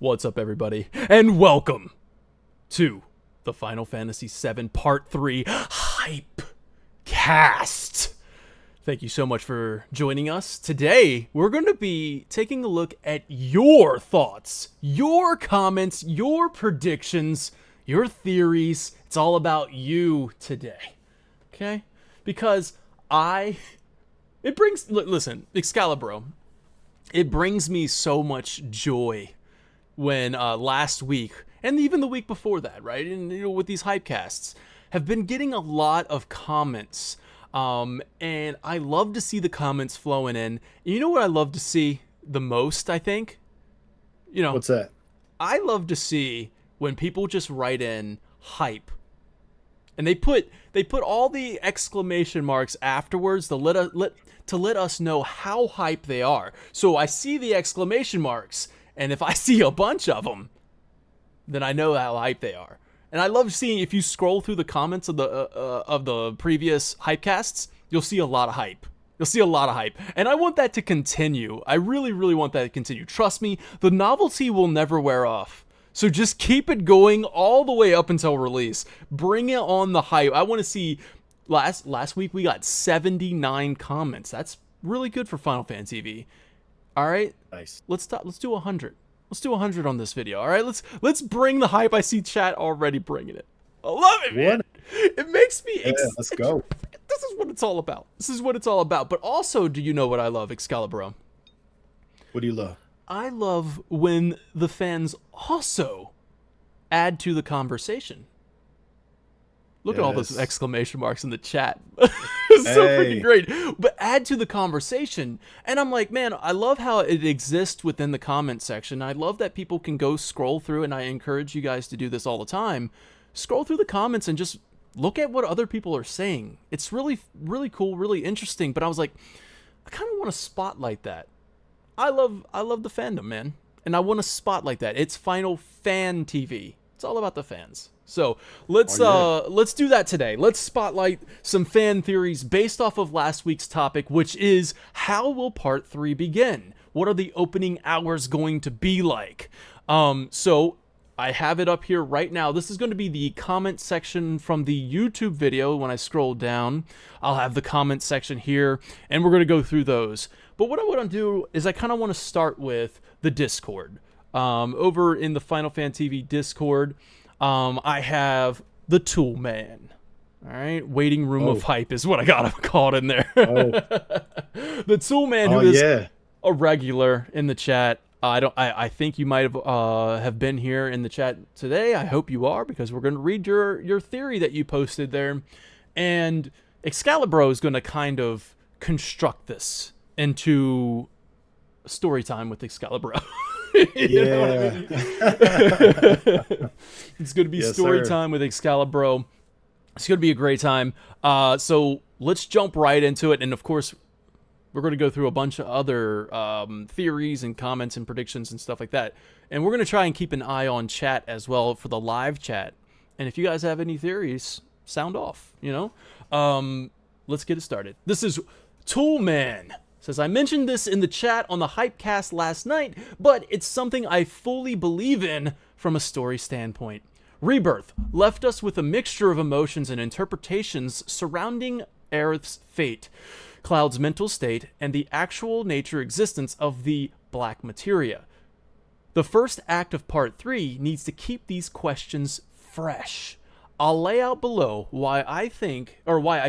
What's up, everybody, and welcome to the Final Fantasy VII Part 3 HYPECAST. Thank you so much for joining us. Today, we're going to be taking a look at your thoughts, your comments, your predictions, your theories. It's all about you today, okay? Because listen, Excalibur, it brings me so much joy when last week, and even the week before that, right, and with these hypecasts, have been getting a lot of comments, and I love to see the comments flowing in. You know what I love to see the most, I think? What's that? I love to see when people just write in hype, and they put all the exclamation marks afterwards to let us know how hype they are. So I see the exclamation marks, and if I see a bunch of them, then I know how hype they are. And I love seeing, if you scroll through the comments of the previous hypecasts, you'll see a lot of hype. You'll see a lot of hype. And I want that to continue. I really, really want that to continue. Trust me, the novelty will never wear off. So just keep it going all the way up until release. Bring it on the hype. I want to see, last week we got 79 comments. That's really good for Final Fantasy V. All right, Nice. let's do 100. Let's do 100 on this video. All right, let's bring the hype. I see chat already bringing it. I love it, man. It makes me Let's go. This is what it's all about. This is what it's all about. But also, do you know what I love, Excalibur? What do you love? I love when the fans also add to the conversation. Look at all those exclamation marks in the chat. It's so freaking great. But add to the conversation. And I'm like, man, I love how it exists within the comment section. I love that people can go scroll through, and I encourage you guys to do this all the time. Scroll through the comments and just look at what other people are saying. It's really, really cool, really interesting. But I was like, I kind of want to spotlight that. I love the fandom, man. And I want to spotlight that. It's Final Fan TV. It's all about the fans. So let's do that today. Let's spotlight some fan theories based off of last week's topic, which is, how will part 3 begin? What are the opening hours going to be like? So I have it up here right now. This is going to be the comment section from the YouTube video. When I scroll down, I'll have the comment section here, and we're going to go through those. But what I want to do is I kind of want to start with the Discord. Over in the Final Fan TV Discord, I have the Tool Man. All right, waiting room of hype is what I got called in there. The Tool Man, who is a regular in the chat. I think you might have been here in the chat today. I hope you are, because we're going to read your theory that you posted there, and Excalibur is going to kind of construct this into story time with Excalibur. You know what I mean? It's going to be story time with Excalibur. It's going to be a great time. So let's jump right into it. And of course, we're going to go through a bunch of other theories and comments and predictions and stuff like that. And we're going to try and keep an eye on chat as well for the live chat. And if you guys have any theories, sound off, you know? Let's get it started. This is Toolman. Says, I mentioned this in the chat on the Hypecast last night, but it's something I fully believe in from a story standpoint. Rebirth left us with a mixture of emotions and interpretations surrounding Aerith's fate, Cloud's mental state, and the actual nature existence of the black materia. The first act of part 3 needs to keep these questions fresh. I'll lay out below why I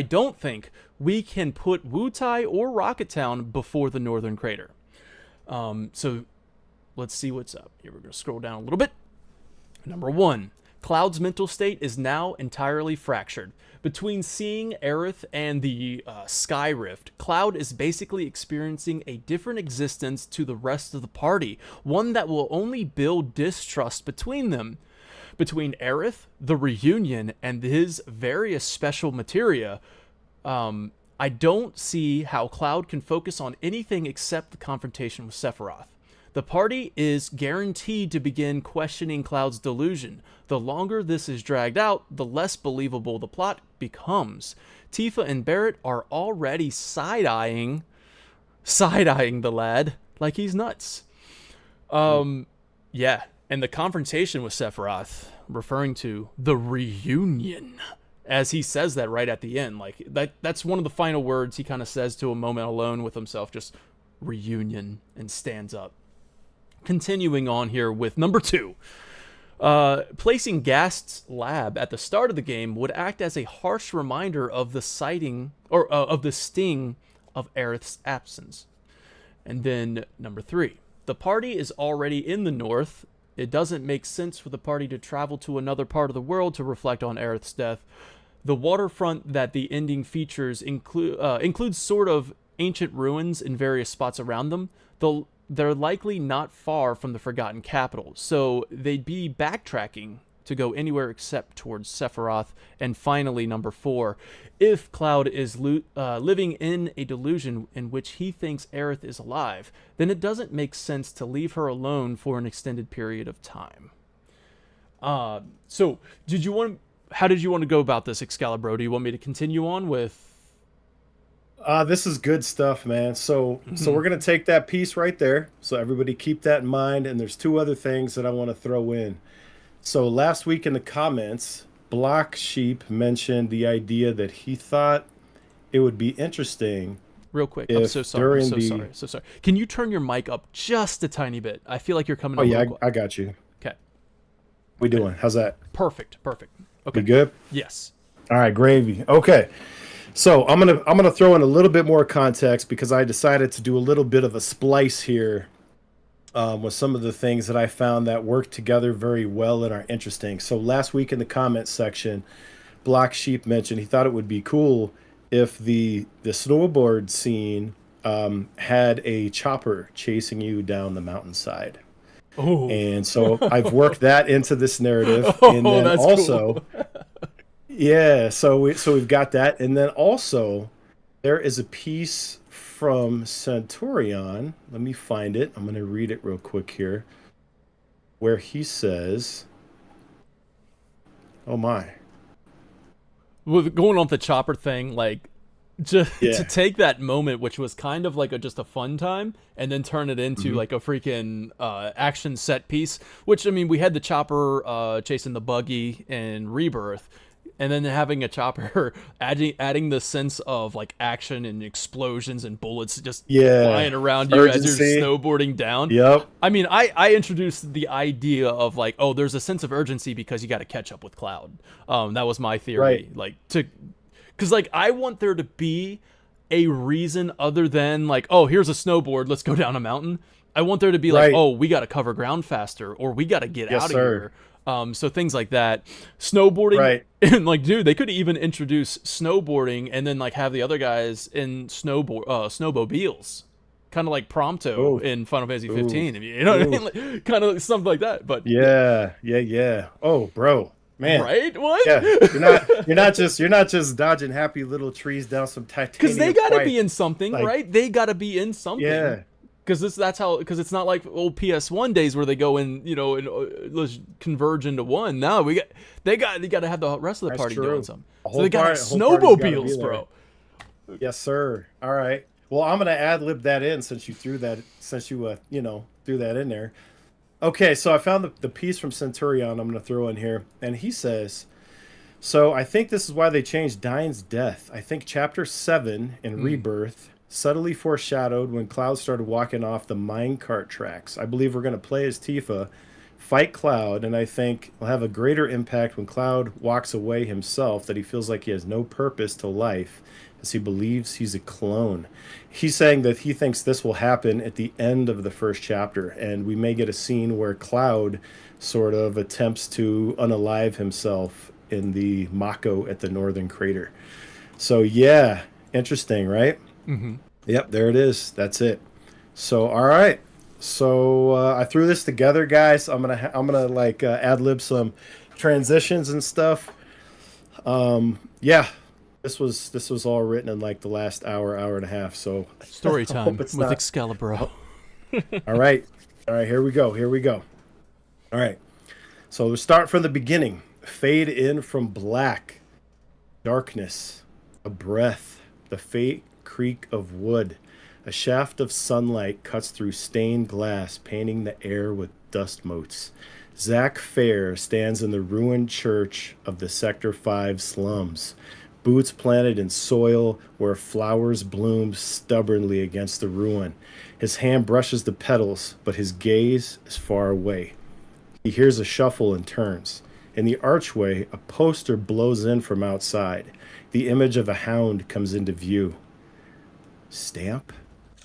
don't think we can put Wutai or Rocket Town before the Northern Crater. So let's see what's up. Here, we're going to scroll down a little bit. Number 1, Cloud's mental state is now entirely fractured. Between seeing Aerith and the Sky Rift, Cloud is basically experiencing a different existence to the rest of the party, one that will only build distrust between them. Between Aerith, the reunion, and his various special materia, I don't see how Cloud can focus on anything except the confrontation with Sephiroth. The party is guaranteed to begin questioning Cloud's delusion. The longer this is dragged out, the less believable the plot becomes. Tifa and Barrett are already side-eyeing the lad like he's nuts. Yeah. And the confrontation with Sephiroth, referring to the reunion, as he says that right at the end. Like, that's one of the final words he kind of says to a moment alone with himself, just reunion, and stands up. Continuing on here with number 2. Placing Gast's lab at the start of the game would act as a harsh reminder of the sighting, or of the sting of Aerith's absence. And then number 3. The party is already in the north. It doesn't make sense for the party to travel to another part of the world to reflect on Aerith's death. The waterfront that the ending features includes sort of ancient ruins in various spots around them, though they're likely not far from the Forgotten Capital, so they'd be backtracking to go anywhere except towards Sephiroth. And finally, number 4, if Cloud is living in a delusion in which he thinks Aerith is alive, then it doesn't make sense to leave her alone for an extended period of time. So, how did you want to go about this, Excalibur? Do you want me to continue on with... This is good stuff, man. So we're going to take that piece right there. So everybody keep that in mind. And there's 2 other things that I want to throw in. So last week in the comments, Block Sheep mentioned the idea that he thought it would be interesting. Real quick, I'm so sorry. So sorry. Can you turn your mic up just a tiny bit? I feel like you're coming. Oh yeah, I got you. Okay. We doing? How's that? Perfect. Okay. We good? Yes. All right, gravy. Okay. So I'm gonna throw in a little bit more context because I decided to do a little bit of a splice here with some of the things that I found that work together very well and are interesting. So last week in the comments section, Black Sheep mentioned he thought it would be cool if the snowboard scene had a chopper chasing you down the mountainside. Oh. And so I've worked that into this narrative. And then that's also, cool. Yeah, so we've got that. And then also there is a piece from Centurion. Let me find it. I'm going to read it real quick here. Where he says, oh my. With going on the chopper thing, like, just to take that moment, which was kind of like just a fun time, and then turn it into like a freaking action set piece. Which, I mean, we had the chopper chasing the buggy in Rebirth, and then having a chopper adding the sense of like action and explosions and bullets just flying around you as you're snowboarding down. Yep. I mean, I introduced the idea of like, oh, there's a sense of urgency because you got to catch up with Cloud. That was my theory. Right. Because like I want there to be a reason other than like, oh, here's a snowboard, let's go down a mountain. I want there to be like, oh, we got to cover ground faster, or we got to get out of here. So things like that, snowboarding, and like, dude, they could even introduce snowboarding and then like have the other guys in snowmobiles, kind of like Prompto in Final Fantasy 15. You know what I mean? Like, kind of something like that. But yeah. Oh, bro, man, right? What? Yeah, you're not just dodging happy little trees down some titanium. Because they got to be in something, like, right? They got to be in something. Yeah. Because because it's not like old PS1 days where they go in, you know, and let's converge into one. No, they got to have the rest of the party doing something. So they got snowmobiles, bro. Yes, sir. All right. Well, I'm gonna ad lib that in since you threw that threw that in there. Okay, so I found the piece from Centurion I'm gonna throw in here, and he says, so I think this is why they changed Dyne's death. I think Chapter 7 in Rebirth subtly foreshadowed when Cloud started walking off the minecart tracks. I believe we're going to play as Tifa, fight Cloud, and I think will have a greater impact when Cloud walks away himself, that he feels like he has no purpose to life as he believes he's a clone. He's saying that he thinks this will happen at the end of the first chapter, and we may get a scene where Cloud sort of attempts to unalive himself in the Mako at the northern crater. So yeah, interesting, right? Yep, there it is. That's it. So all right. So I threw this together, guys. I'm gonna like ad lib some transitions and stuff. Yeah, this was all written in like the last hour and a half. So story time with Excalibur. All right, here we go. All right. So we start from the beginning. Fade in from black, darkness, a breath, the faint creak of wood, A shaft of sunlight cuts through stained glass, painting the air with dust motes. Zach Fair stands in the ruined church of the Sector 5 slums, boots planted in soil where flowers bloom stubbornly against the ruin. His hand brushes the petals, but his gaze is far away. He hears a shuffle and turns. In the archway, a poster blows in from outside. The image of a hound comes into view. Stamp?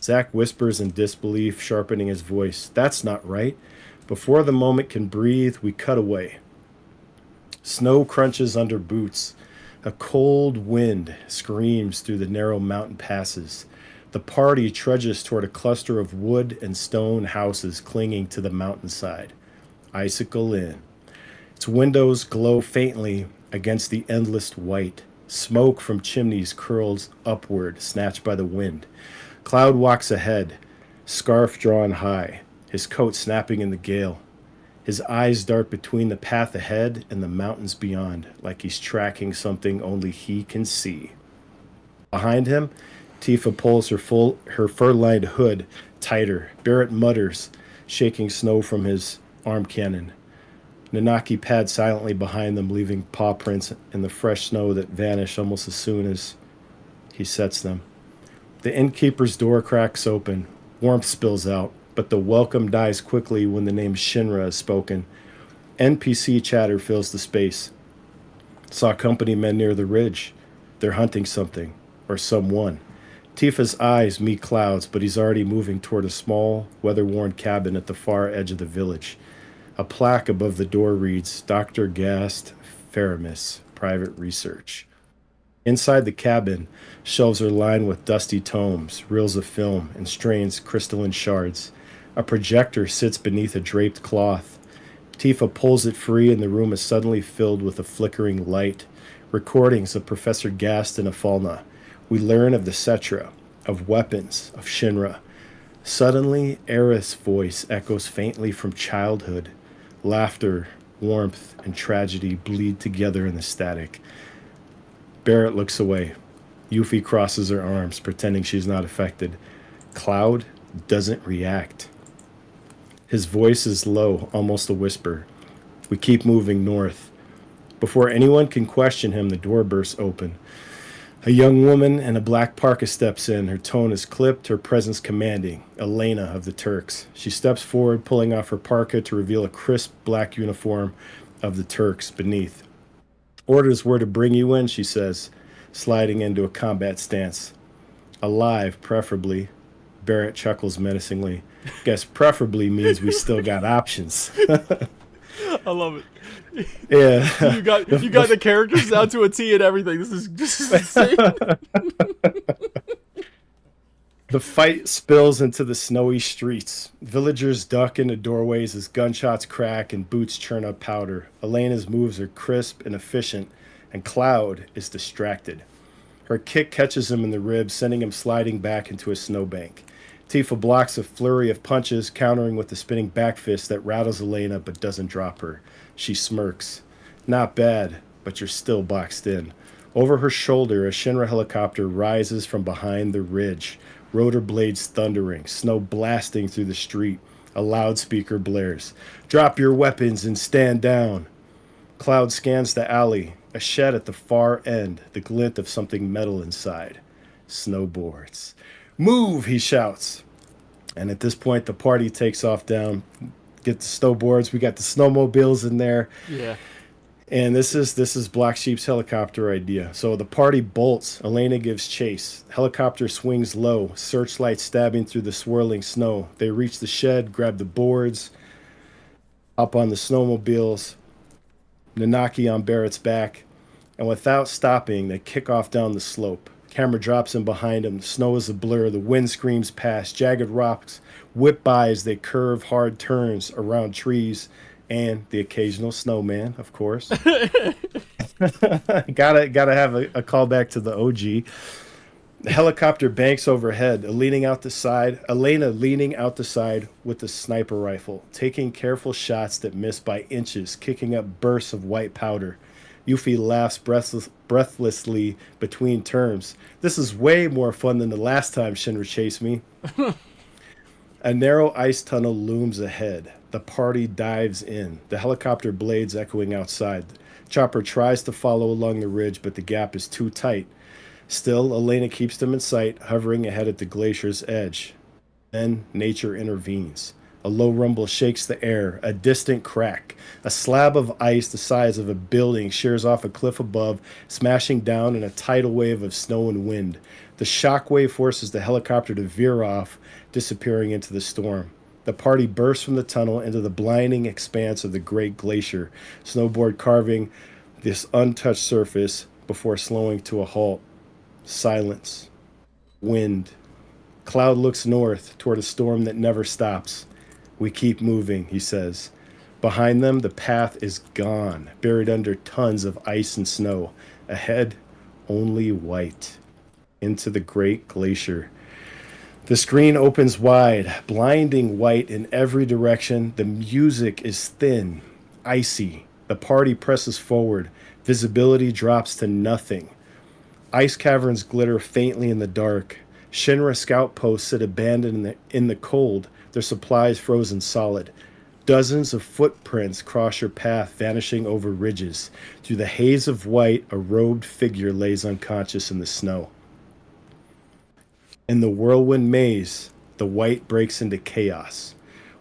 Zach whispers in disbelief, sharpening his voice. That's not right. Before the moment can breathe, we cut away. Snow crunches under boots. A cold wind screams through the narrow mountain passes. The party trudges toward a cluster of wood and stone houses clinging to the mountainside. Icicle Inn. Its windows glow faintly against the endless white. Smoke from chimneys curls upward, snatched by the wind. Cloud walks ahead, scarf drawn high, his coat snapping in the gale. His eyes dart between the path ahead and the mountains beyond, like he's tracking something only he can see. Behind him, Tifa pulls her fur-lined hood tighter. Barrett mutters, shaking snow from his arm cannon. Nanaki pads silently behind them, leaving paw prints in the fresh snow that vanish almost as soon as he sets them. The innkeeper's door cracks open. Warmth spills out, but the welcome dies quickly when the name Shinra is spoken. NPC chatter fills the space. Saw company men near the ridge. They're hunting something, or someone. Tifa's eyes meet clouds, but he's already moving toward a small, weather-worn cabin at the far edge of the village. A plaque above the door reads, Dr. Gast Faramis, Private Research. Inside the cabin, shelves are lined with dusty tomes, reels of film, and strange crystalline shards. A projector sits beneath a draped cloth. Tifa pulls it free, and the room is suddenly filled with a flickering light. Recordings of Professor Gast and Afalna. We learn of the Cetra, of weapons, of Shinra. Suddenly, Aerith's voice echoes faintly from childhood. Laughter, warmth, and tragedy bleed together in the static. Barrett looks away. Yuffie crosses her arms, pretending she's not affected. Cloud doesn't react. His voice is low, almost a whisper. We keep moving north. Before anyone can question him, the door bursts open. A young woman in a black parka steps in. Her tone is clipped, her presence commanding. Elena of the Turks. She steps forward, pulling off her parka to reveal a crisp black uniform of the Turks beneath. Orders were to bring you in, she says, sliding into a combat stance. Alive, preferably. Barrett chuckles menacingly. Guess preferably means we still got options. I love it. Yeah. You got the characters down to a T and everything. This is insane. The fight spills into the snowy streets. Villagers duck into doorways as gunshots crack and boots churn up powder. Elena's moves are crisp and efficient, and Cloud is distracted. Her kick catches him in the ribs, sending him sliding back into a snowbank. Tifa blocks a flurry of punches, countering with the spinning back fist that rattles Elena but doesn't drop her. She smirks. Not bad, but you're still boxed in. Over her shoulder, a Shinra helicopter rises from behind the ridge. Rotor blades thundering, snow blasting through the street. A loudspeaker blares. Drop your weapons and stand down. Cloud scans the alley. A shed at the far end, the glint of something metal inside. Snowboards. Move, he shouts. And at this point, the party takes off down. Get the snowboards. We got the snowmobiles in there. Yeah. And this is Black Sheep's helicopter idea. So the party bolts. Elena gives chase. Helicopter swings low, searchlight stabbing through the swirling snow. They reach the shed, grab the boards, hop on the snowmobiles, Nanaki on Barrett's back, and without stopping, they kick off down the slope. Camera drops in behind them. The snow is a blur. The wind screams past. Jagged rocks whip by as they curve hard turns around trees. And the occasional snowman, of course. gotta have a callback to the OG. The helicopter banks overhead, Elena leaning out the side with the sniper rifle, taking careful shots that miss by inches, kicking up bursts of white powder. Yuffie laughs breathlessly between terms. This is way more fun than the last time Shinra chased me. A narrow ice tunnel looms ahead. The party dives in, the helicopter blades echoing outside. Chopper tries to follow along the ridge, but the gap is too tight. Still, Elena keeps them in sight, hovering ahead at the glacier's edge. Then nature intervenes. A low rumble shakes the air, a distant crack. A slab of ice the size of a building shears off a cliff above, smashing down in a tidal wave of snow and wind. The shock wave forces the helicopter to veer off, disappearing into the storm. The party bursts from the tunnel into the blinding expanse of the great glacier, snowboard carving this untouched surface before slowing to a halt. Silence. Wind. Cloud looks north toward a storm that never stops. We keep moving, he says. Behind them, the path is gone, buried under tons of ice and snow. Ahead, only white. Into the great glacier. The screen opens wide, blinding white in every direction. The music is thin, icy. The party presses forward. Visibility drops to nothing. Ice caverns glitter faintly in the dark. Shinra scout posts sit abandoned in the cold, their supplies frozen solid. Dozens of footprints cross your path, vanishing over ridges. Through the haze of white, a robed figure lays unconscious in the snow. In the whirlwind maze, the white breaks into chaos.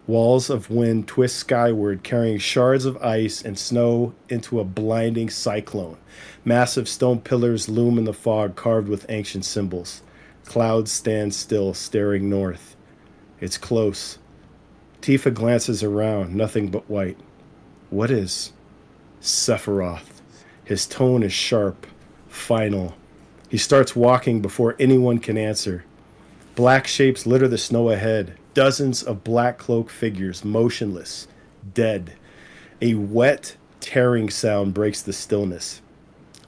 Walls of wind twist skyward, carrying shards of ice and snow into a blinding cyclone. Massive stone pillars loom in the fog, carved with ancient symbols. Clouds stand still, staring north. It's close. Tifa glances around, nothing but white. What is Sephiroth? His tone is sharp, final. He starts walking before anyone can answer. Black shapes litter the snow ahead. Dozens of black cloaked figures, motionless, dead. A wet, tearing sound breaks the stillness.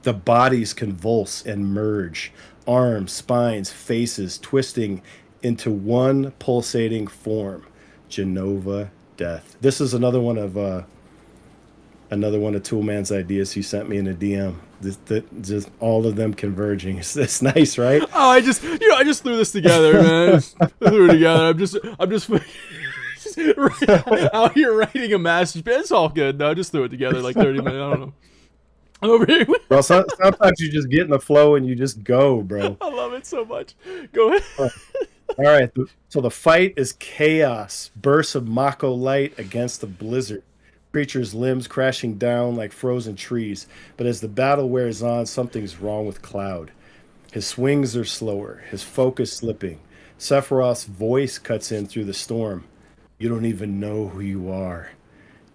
The bodies convulse and merge. Arms, spines, faces twisting into one pulsating form. Genova death. This is another one of Toolman's ideas he sent me in a DM. Just all of them converging. It's nice, right? Oh, I just threw this together, man. Threw it together. I'm just out here writing a message. But it's all good. No, I just threw it together like 30 minutes. I don't know. I'm over here. Bro, sometimes you just get in the flow and you just go, bro. I love it so much. Go ahead. All right. So the fight is chaos. Bursts of Mako light against the blizzard. Creatures' limbs crashing down like frozen trees. But as the battle wears on, something's wrong with Cloud. His swings are slower, his focus slipping. Sephiroth's voice cuts in through the storm. You don't even know who you are.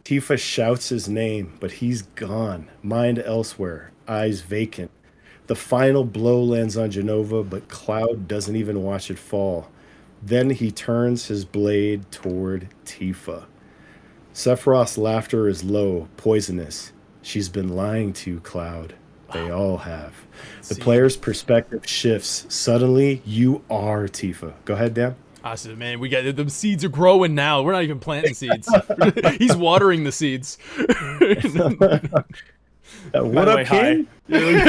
Tifa shouts his name, but he's gone, mind elsewhere, eyes vacant. The final blow lands on Genova, but Cloud doesn't even watch it fall. Then he turns his blade toward Tifa. Sephiroth's laughter is low, poisonous. She's been lying to you, Cloud. They all have. The player's perspective shifts. Suddenly, you are Tifa. Go ahead, Dan. I said, man, we got the seeds are growing now. We're not even planting seeds. He's watering the seeds. What up, King? Dude,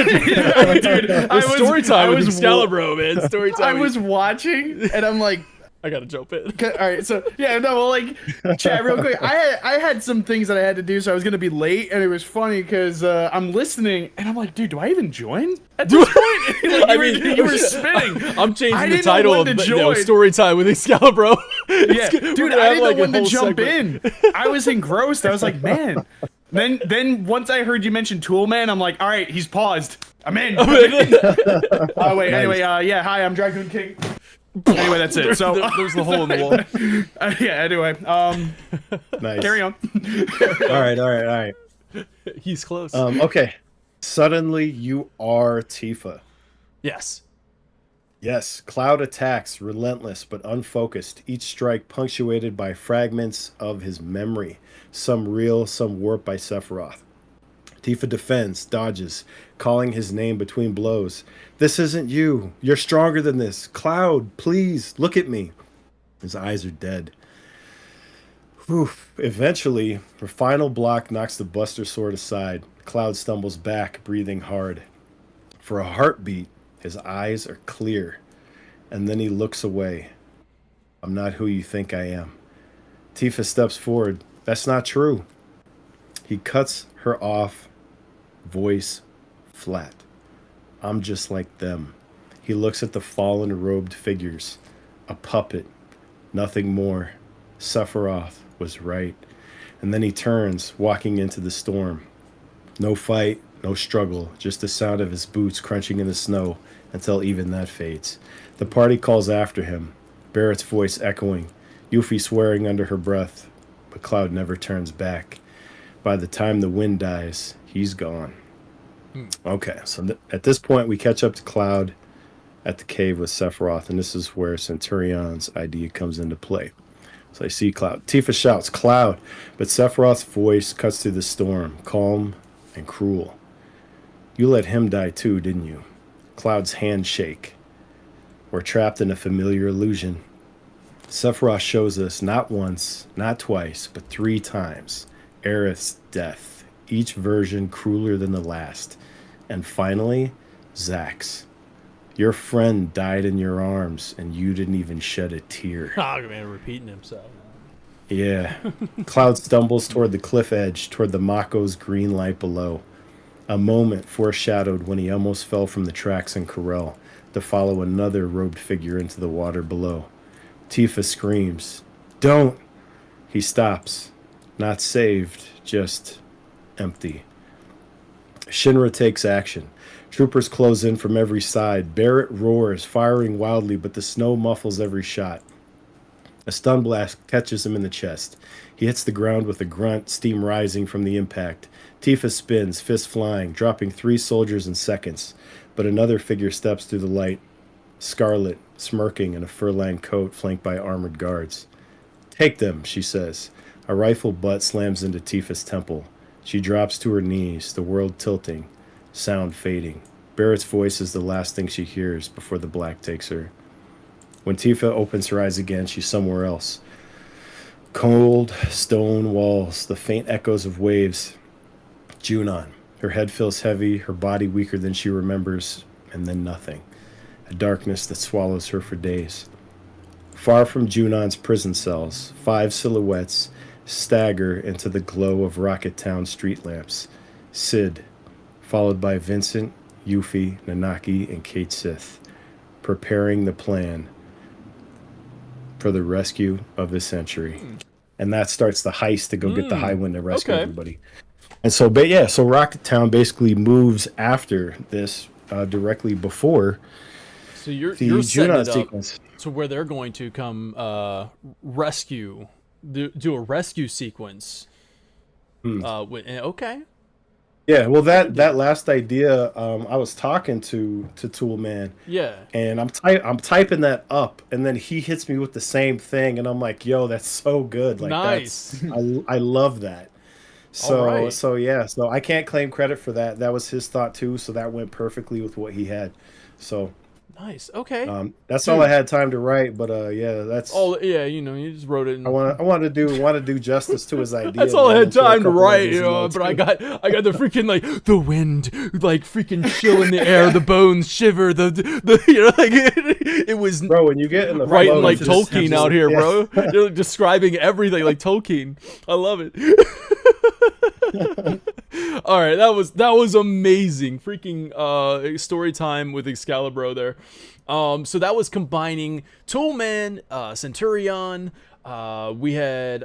story time with Excalibur, man. Story time. I was watching, and I'm like, I gotta jump in. all right, so yeah, no, well, like, chat real quick. I had some things that I had to do, so I was gonna be late, and it was funny because I'm listening, and I'm like, dude, do I even join at this point? Like, you were spinning. I'm changing the title of story time with Excalibur. Yeah, dude, I didn't know when to jump in. I was engrossed. I was like, man. Then once I heard you mention Toolman, I'm like, all right, he's paused. I'm in. Oh wait, nice. Anyway, yeah, hi, I'm Dragoon King. Anyway, that's it. So there's the hole in the wall. Yeah. Anyway, nice. Carry on. All right. He's close. Okay. Suddenly, you are Tifa. Yes. Yes. Cloud attacks, relentless but unfocused. Each strike punctuated by fragments of his memory. Some real, some warped by Sephiroth. Tifa defends, dodges, calling his name between blows. This isn't you. You're stronger than this. Cloud, please, look at me. His eyes are dead. Whew. Eventually, her final block knocks the Buster Sword aside. Cloud stumbles back, breathing hard. For a heartbeat, his eyes are clear, and then he looks away. I'm not who you think I am. Tifa steps forward. That's not true. He cuts her off, voice flat. I'm just like them. He looks at the fallen robed figures. A puppet, nothing more. Sephiroth was right. And then he turns, walking into the storm. No fight, no struggle, just the sound of his boots crunching in the snow until even that fades. The party calls after him, Barrett's voice echoing, Yuffie swearing under her breath, but Cloud never turns back. By the time the wind dies, he's gone. Okay, so at this point we catch up to Cloud at the cave with Sephiroth, and this is where Centurion's idea comes into play. So I see Cloud. Tifa shouts, Cloud, but Sephiroth's voice cuts through the storm, calm and cruel. You let him die too, didn't you? Cloud's hands shake. We're trapped in a familiar illusion. Sephiroth shows us not once, not twice, but 3 times Aerith's death, each version crueler than the last. And finally, Zack's. Your friend died in your arms, and you didn't even shed a tear. Oh, man, repeating himself. Yeah. Cloud stumbles toward the cliff edge, toward the Mako's green light below. A moment foreshadowed when he almost fell from the tracks in Corel to follow another robed figure into the water below. Tifa screams, Don't! He stops. Not saved, just empty. Shinra takes action. Troopers close in from every side. Barrett roars, firing wildly, but the snow muffles every shot. A stun blast catches him in the chest. He hits the ground with a grunt, steam rising from the impact. Tifa spins, fist flying, dropping 3 soldiers in seconds. But another figure steps through the light. Scarlet, smirking in a fur-lined coat flanked by armored guards. Take them, she says. A rifle butt slams into Tifa's temple. She drops to her knees, the world tilting, sound fading. Barrett's voice is the last thing she hears before the black takes her. When Tifa opens her eyes again, she's somewhere else. Cold stone walls, the faint echoes of waves. Junon. Her head feels heavy, her body weaker than she remembers, and then nothing. A darkness that swallows her for days. Far from Junon's prison cells, 5 silhouettes stagger into the glow of Rocket Town street lamps. Sid, followed by Vincent, Yuffie, Nanaki, and Kate Sith, preparing the plan for the rescue of the century. And that starts the heist to go get the Highwind to rescue everybody. And so, but yeah, so Rocket Town basically moves after this, directly before so you're the setting Junon it up sequence. to where they're going to come rescue, do a rescue sequence. Okay. Yeah, well, that last idea, I was talking to Tool Man. Yeah. And I'm typing that up, and then he hits me with the same thing, and I'm like, "Yo, that's so good! Like, nice. I love that." So right. so yeah, so I can't claim credit for that. That was his thought too, so that went perfectly with what he had. So nice. Okay. that's all I had time to write, but yeah, that's yeah, you just wrote it. I want to do justice to his idea. That's all I had time to write, notes. but I got the freaking like the wind, like freaking chill in the air, the bones shiver, the like it was bro when you get in the writing flow, like just Tolkien out here, yeah. bro. You're describing everything like Tolkien. I love it. All right, that was amazing. Freaking story time with Excalibur there. So that was combining Toolman, Centurion. We had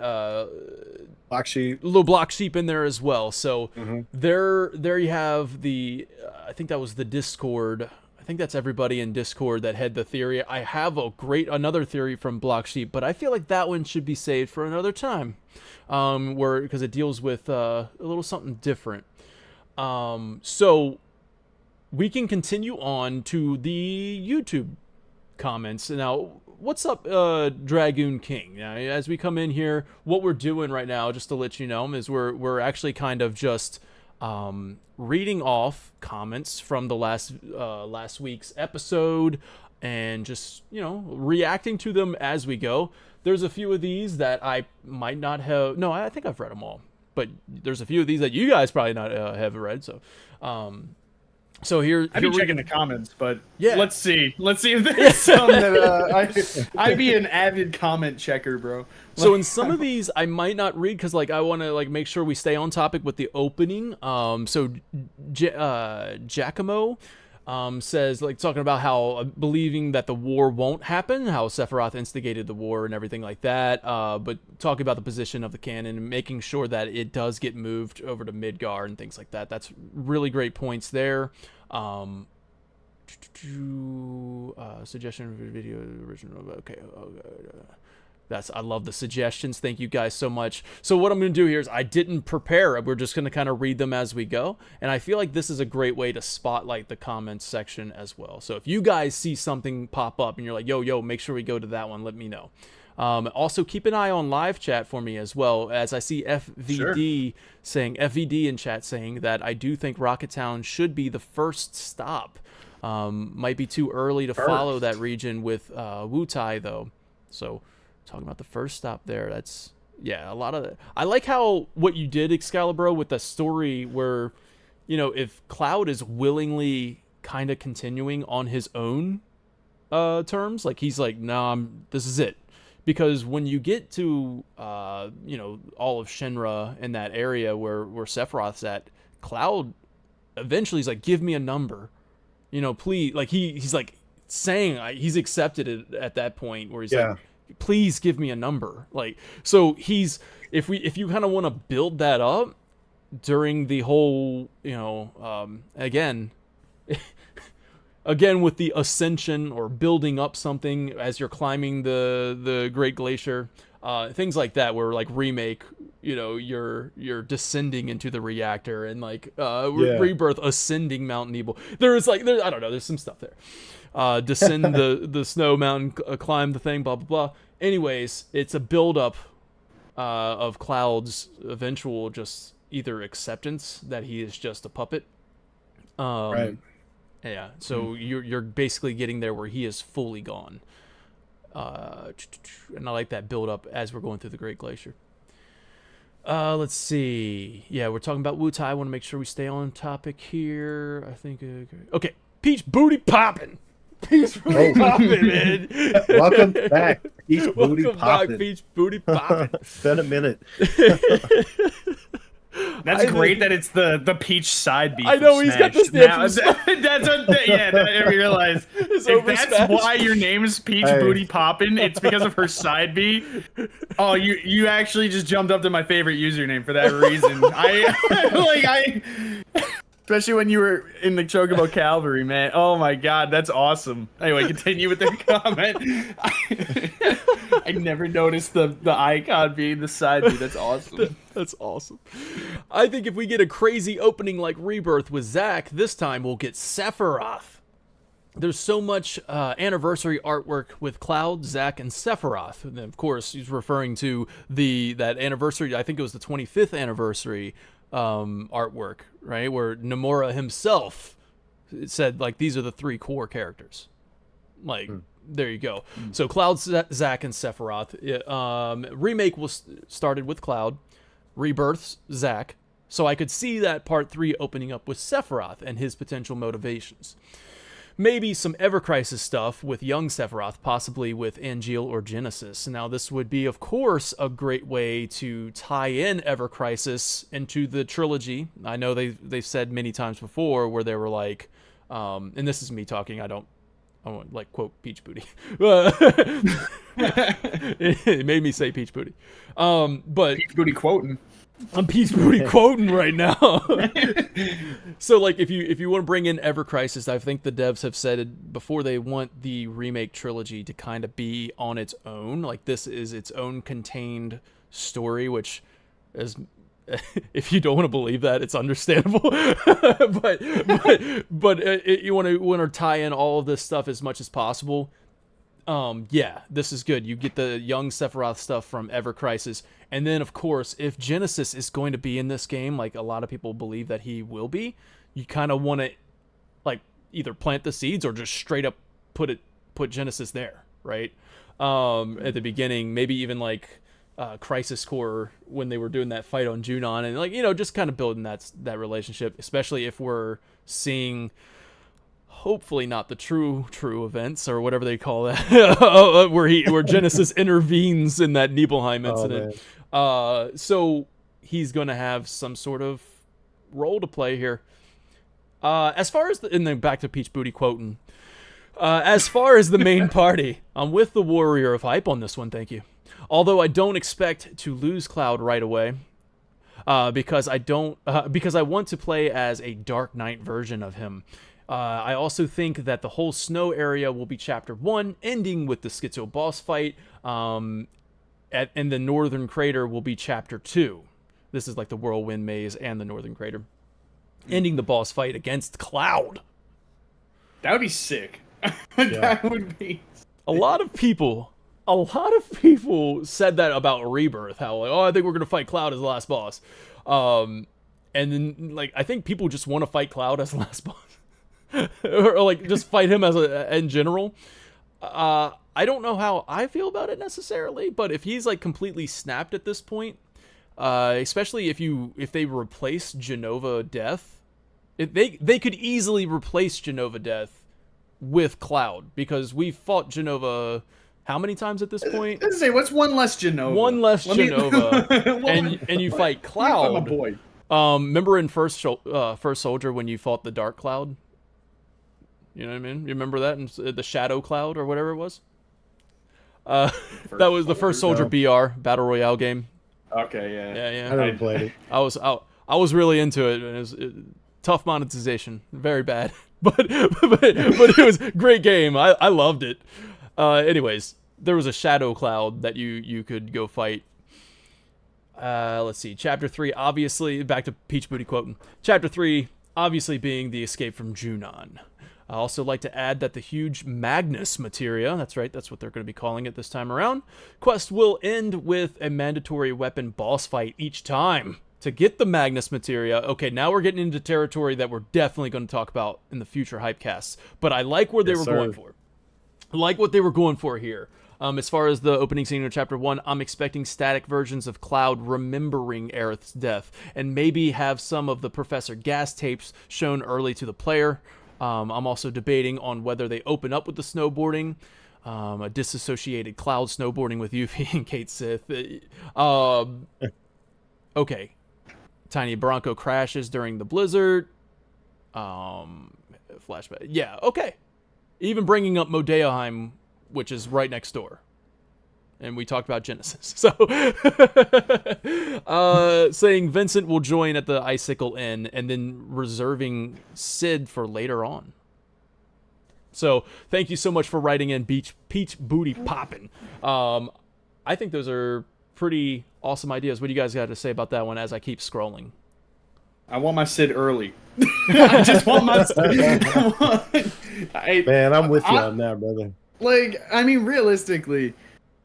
Black Sheep. little Block Sheep in there as well. So there you have the. I think that was the Discord. I think that's everybody in Discord that had the theory. I have another theory from Block Sheep, but I feel like that one should be saved for another time. Because it deals with a little something different. So we can continue on to the YouTube comments. Now, what's up, Dragoon King? Now, as we come in here, what we're doing right now, just to let you know, is we're actually kind of just reading off comments from the last week's episode and just, reacting to them as we go. There's a few of these that I might not have... No, I think I've read them all. but there's a few of these that you guys probably not have read. So, so here I'd be checking the comments, but yeah, let's see if there's some that I'd be an avid comment checker, bro. So in some of these, I might not read because like I want to like make sure we stay on topic with the opening. So Giacomo says like talking about how believing that the war won't happen, how Sephiroth instigated the war and everything like that. But talking about the position of the cannon and making sure that it does get moved over to Midgar and things like that. That's really great points there. Suggestion for video original. Okay. I love the suggestions. Thank you guys so much. So what I'm going to do here is I didn't prepare. We're just going to kind of read them as we go. And I feel like this is a great way to spotlight the comments section as well. So if you guys see something pop up and you're like, yo, make sure we go to that one, let me know. Also keep an eye on live chat for me as well, as I see FVD in chat saying that I do think Rocket Town should be the first stop. Might be too early to follow that region with Wutai though. So talking about the first stop there, that's a lot of I like how what you did, Excalibur, with the story where, you know, if Cloud is willingly kind of continuing on his own terms, like he's like, nah, this is it. Because when you get to you know, all of Shinra in that area where Sephiroth's at, Cloud eventually is like, give me a number, you know, please. Like he's like saying he's accepted it at that point where he's like, please give me a number. Like, so he's, if you kind of want to build that up during the whole, you know, again with the ascension or building up something as you're climbing the Great Glacier, things like that, where like Remake, you know, you're descending into the reactor, and like Rebirth ascending Mount Nebel. There's I don't know, there's some stuff there. Descend the snow mountain, climb the thing, blah blah blah. Anyways, it's a build up of Cloud's eventual just either acceptance that he is just a puppet. Right. Yeah. So you're basically getting there where he is fully gone. And I like that build up as we're going through the Great Glacier. Let's see. Yeah, we're talking about Wutai. I want to make sure we stay on topic here. I think. Okay. Peach booty popping. Peach booty popping, man. Welcome back, Peach booty Welcome popping. back, Peach booty popping. It's been a minute. That's great that it's the Peach side beef. I know, he's got the stamp. That's what. I realize. If that's why your name is Peach Booty Poppin', it's because of her side B. Oh, you actually just jumped up to my favorite username for that reason. Especially when you were in the Chocobo Cavalry, man. Oh my god, that's awesome. Anyway, continue with the comment. I never noticed the icon being the side view. That's awesome. That's awesome. I think if we get a crazy opening like Rebirth with Zack, this time we'll get Sephiroth. There's so much anniversary artwork with Cloud, Zack, and Sephiroth. And of course, he's referring to that anniversary. I think it was the 25th anniversary artwork, right, where Nomura himself said like these are the three core characters. Like there you go. So Cloud, Zack, and Sephiroth. Remake was started with Cloud, Rebirth, Zack. So I could see that part 3 opening up with Sephiroth and his potential motivations. Maybe some Ever Crisis stuff with young Sephiroth, possibly with Angeal or Genesis. Now, this would be, of course, a great way to tie in Ever Crisis into the trilogy. I know they've said many times before where they were like, and this is me talking, I don't like quote Peach Booty. It made me say Peach Booty. But Peach Booty quoting. I'm Peach Booty quoting right now. So like if you want to bring in Ever Crisis, I think the devs have said it before, they want the remake trilogy to kind of be on its own. Like this is its own contained story, which is, if you don't want to believe that, it's understandable. but you want to tie in all of this stuff as much as possible. Yeah, this is good. You get the young Sephiroth stuff from Ever Crisis. And then, of course, if Genesis is going to be in this game, like a lot of people believe that he will be, you kind of want to like either plant the seeds or just straight up put Genesis there, right? At the beginning, maybe even like Crisis Core when they were doing that fight on Junon, and like, you know, just kind of building that relationship, especially if we're seeing, hopefully not the true events or whatever they call that, where Genesis intervenes in that Nibelheim incident. So he's going to have some sort of role to play here. As far as and then back to Peach Booty quoting. As far as the main party, I'm with the Warrior of Hype on this one. Thank you. Although I don't expect to lose Cloud right away, because I want to play as a Dark Knight version of him. I also think that the whole snow area will be Chapter 1, ending with the Schizo boss fight, and the Northern Crater will be Chapter 2. This is like the Whirlwind Maze and the Northern Crater. Ending the boss fight against Cloud. That would be sick. That would be... A lot of people said that about Rebirth, how like, oh, I think we're gonna fight Cloud as the last boss, and then like I think people just want to fight Cloud as the last boss, or like just fight him in general. I don't know how I feel about it necessarily, but if he's like completely snapped at this point, especially if they replace Genova Death, they could easily replace Genova Death with Cloud, because we fought Genova how many times at this point? Let's say, what's one less Genova? One less Genova, and you fight Cloud. My boy. Remember in First Soldier when you fought the Dark Cloud? You know what I mean? You remember that in the Shadow Cloud or whatever it was? That was the First Soldier BR Battle Royale game. Okay, yeah. Yeah. I never played it. I was really into it. And it was tough monetization, very bad, but it was a great game. I loved it. Anyways, there was a Shadow Cloud that you could go fight. Let's see. Chapter 3, obviously, back to Peach Booty quoting. Chapter 3, obviously being the escape from Junon. I also like to add that the huge Magnus materia, that's right, that's what they're going to be calling it this time around, quest will end with a mandatory weapon boss fight each time. To get the Magnus materia, okay, now we're getting into territory that we're definitely going to talk about in the future Hypecasts, but I like where they were going for. I like what they were going for here. As far as the opening scene of Chapter 1, I'm expecting static versions of Cloud remembering Aerith's death, and maybe have some of the Professor Gas tapes shown early to the player. I'm also debating on whether they open up with the snowboarding, a disassociated Cloud snowboarding with Yuffie and Kate Sith. Okay. Tiny Bronco crashes during the blizzard. Flashback. Yeah, okay. Even bringing up Modeaheim, which is right next door. And we talked about Genesis. So, saying Vincent will join at the Icicle Inn, and then reserving Sid for later on. So, thank you so much for writing in Peach Booty Poppin'. I think those are pretty awesome ideas. What do you guys got to say about that one as I keep scrolling? I want my Sid early. I just want my Sid. Man, I'm with you on that, brother. Like, I mean, realistically,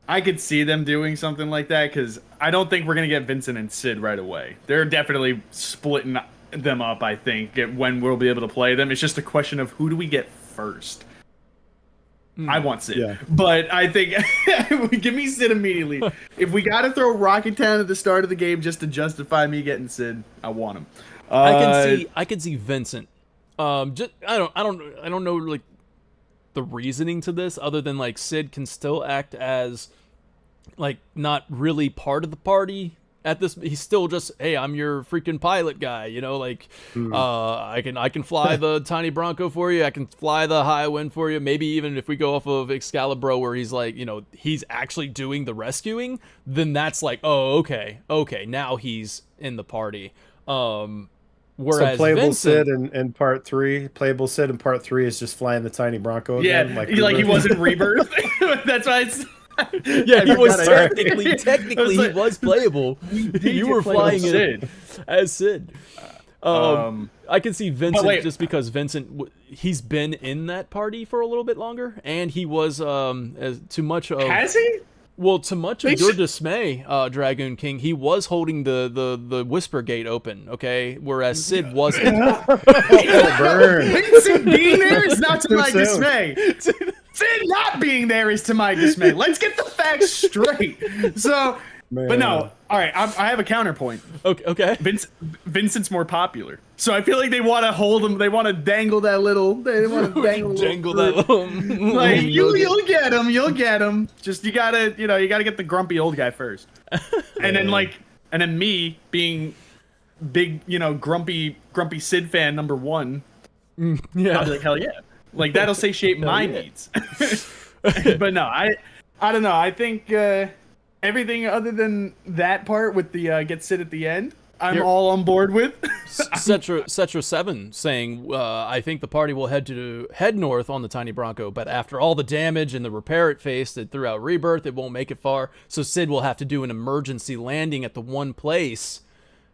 I could see them doing something like that, because I don't think we're going to get Vincent and Sid right away. They're definitely splitting them up, I think, when we'll be able to play them. It's just a question of who do we get first. I want Sid. Yeah. But I think, give me Sid immediately. If we got to throw Rocket Town at the start of the game just to justify me getting Sid, I want him. I can see Vincent. I don't know like the reasoning to this, other than like Sid can still act as like not really part of the party at this. He's still just, hey, I'm your freaking pilot guy, you know, like I can fly the Tiny Bronco for you, I can fly the High Wind for you. Maybe even if we go off of Excalibur where he's like, you know, he's actually doing the rescuing, then that's like, oh, okay, now he's in the party. Whereas so playable Vincent, Sid in part 3, playable Sid in part 3 is just flying the Tiny Bronco again. Yeah, like he wasn't Rebirth. That's why it's... Yeah, he was technically he was playable. You were flying it as Sid. I can see Vincent just because Vincent he's been in that party for a little bit longer, and he was as too much of. Has he? Well, to much of your dismay, Dragoon King, he was holding the Whisper Gate open, okay? Whereas Sid wasn't. Burn. Vincent being there is not to my dismay. Sid not being there is to my dismay. Let's get the facts straight. So, But no, all right. I have a counterpoint. Okay. Vincent's more popular, so I feel like they want to hold him. They want to dangle that little. They want to dangle that little. Like you'll get him. You'll get him. Just you gotta get the grumpy old guy first, and then me being big, grumpy Sid fan number one. Yeah. I'll be like, hell yeah. Like that'll satiate my needs. But no, I don't know. I think everything other than that part with the get Sid at the end, I'm all on board with. Cetra7 saying, I think the party will head north on the Tiny Bronco, but after all the damage and the repair it faced throughout Rebirth, it won't make it far. So Sid will have to do an emergency landing at the one place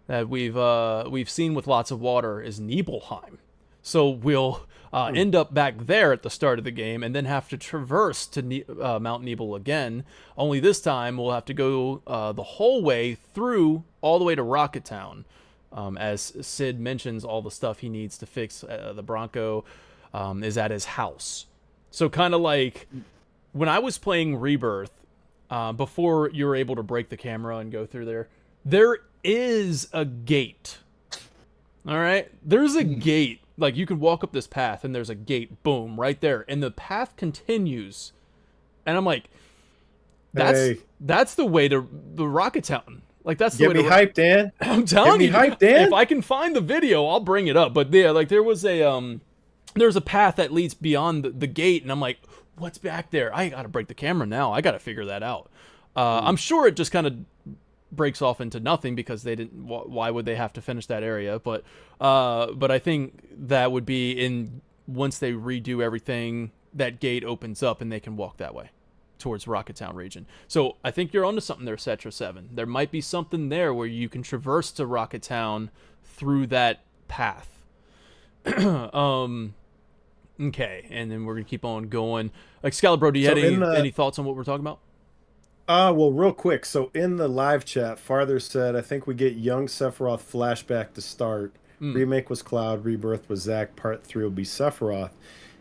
that we've seen with lots of water is Nibelheim. So we'll end up back there at the start of the game and then have to traverse to Mount Nibel again. Only this time we'll have to go the whole way through all the way to Rocket Town. As Sid mentions, all the stuff he needs to fix the Bronco is at his house. So kind of like when I was playing Rebirth, before you were able to break the camera and go through there is a gate. All right? There's a gate. Like, you can walk up this path, and there's a gate, boom, right there. And the path continues. And I'm like, that's the way to the Rocket Town. Like, that's the way to... Get me hyped, Dan. I'm telling you. Get me hyped, Dan. If I can find the video, I'll bring it up. But, yeah, like, there's a path that leads beyond the gate, and I'm like, what's back there? I gotta break the camera now. I gotta figure that out. I'm sure it just kind of breaks off into nothing because they didn't. Why would they have to finish that area? But I think that would be once they redo everything, that gate opens up and they can walk that way towards Rocket Town region. So I think you're onto something there, Cetra7. There might be something there where you can traverse to Rocket Town through that path. Okay, and then we're gonna keep on going. Excalibur, do you have any thoughts on what we're talking about? Well, real quick. So in the live chat, Farther said, I think we get young Sephiroth flashback to start. Remake was Cloud, Rebirth was Zack, Part 3 will be Sephiroth.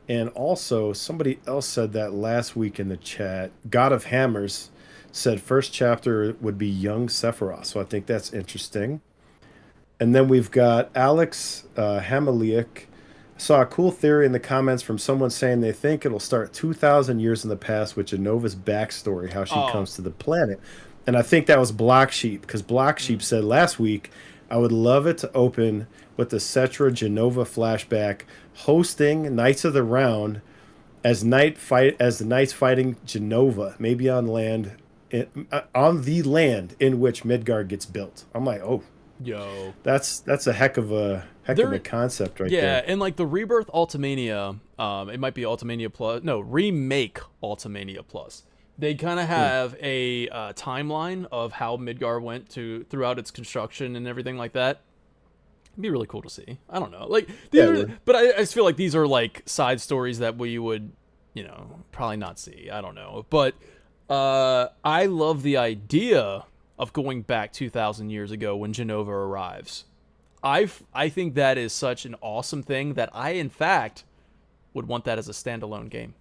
And also, somebody else said that last week in the chat. God of Hammers said first chapter would be young Sephiroth. So I think that's interesting. And then we've got Alex Hamaliak. Saw a cool theory in the comments from someone saying they think it'll start 2,000 years in the past with Genova's backstory, how she comes to the planet. And I think that was Block Sheep, because Block Sheep said last week, I would love it to open with the Cetra Genova flashback hosting Knights of the Round as the Knights fighting Genova, maybe on land, on the land in which Midgard gets built. I'm like, oh, yo, that's a heck of a concept right there. Yeah, and like the Rebirth Ultimania, it might be Ultimania Plus. No, Remake Ultimania Plus. They kind of have a timeline of how Midgar went throughout its construction and everything like that. It'd be really cool to see. I don't know, like, but I just feel like these are like side stories that we would, probably not see. I don't know, but I love the idea of going back 2,000 years ago when Genova arrives. I think that is such an awesome thing that I, in fact, would want that as a standalone game.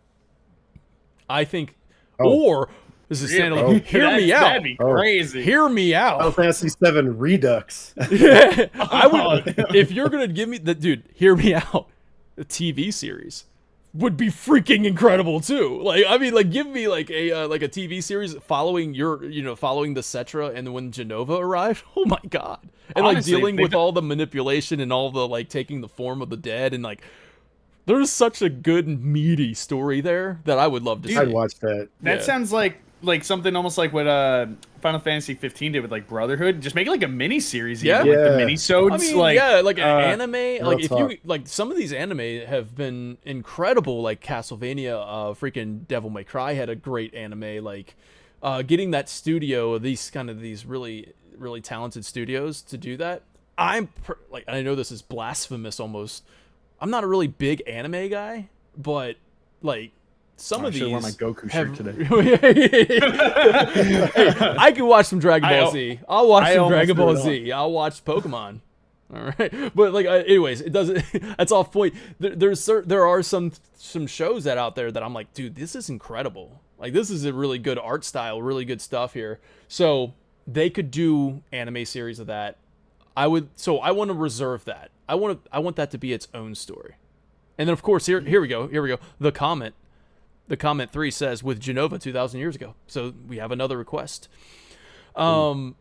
I think, or this is standalone. Hear me out. That'd be crazy. Hear me out. Final Fantasy VII Redux. Yeah, I would. If you're gonna give me dude, hear me out. The TV series would be freaking incredible too. Like, I mean, like, give me like a TV series following following the Cetra and when Genova arrived. Oh my god. And honestly, like dealing with all the manipulation and all the like taking the form of the dead, and like there's such a good meaty story there that I would love to see. I'd watch that. That sounds like something almost like what Final Fantasy 15 did with like Brotherhood. Just make it like a mini series, like the mini-sodes. I mean, like an anime. Like if you like some of these anime have been incredible. Like Castlevania, freaking Devil May Cry had a great anime. Like getting that studio, these really really talented studios to do that. I know this is blasphemous almost. I'm not a really big anime guy, but like some of these. I should wear my Goku shirt today. Hey, I can watch some Dragon Ball Z. I'll watch some Dragon Ball Z. I'll watch Pokemon. All right, but like, anyways, it doesn't. That's off point. There are some shows that out there that I'm like, dude, this is incredible. Like, this is a really good art style, really good stuff here. So they could do anime series of that. I want to reserve that. I want that to be its own story. And then of course here we go. The comment 3 says with Genova 2,000 years ago. So we have another request. And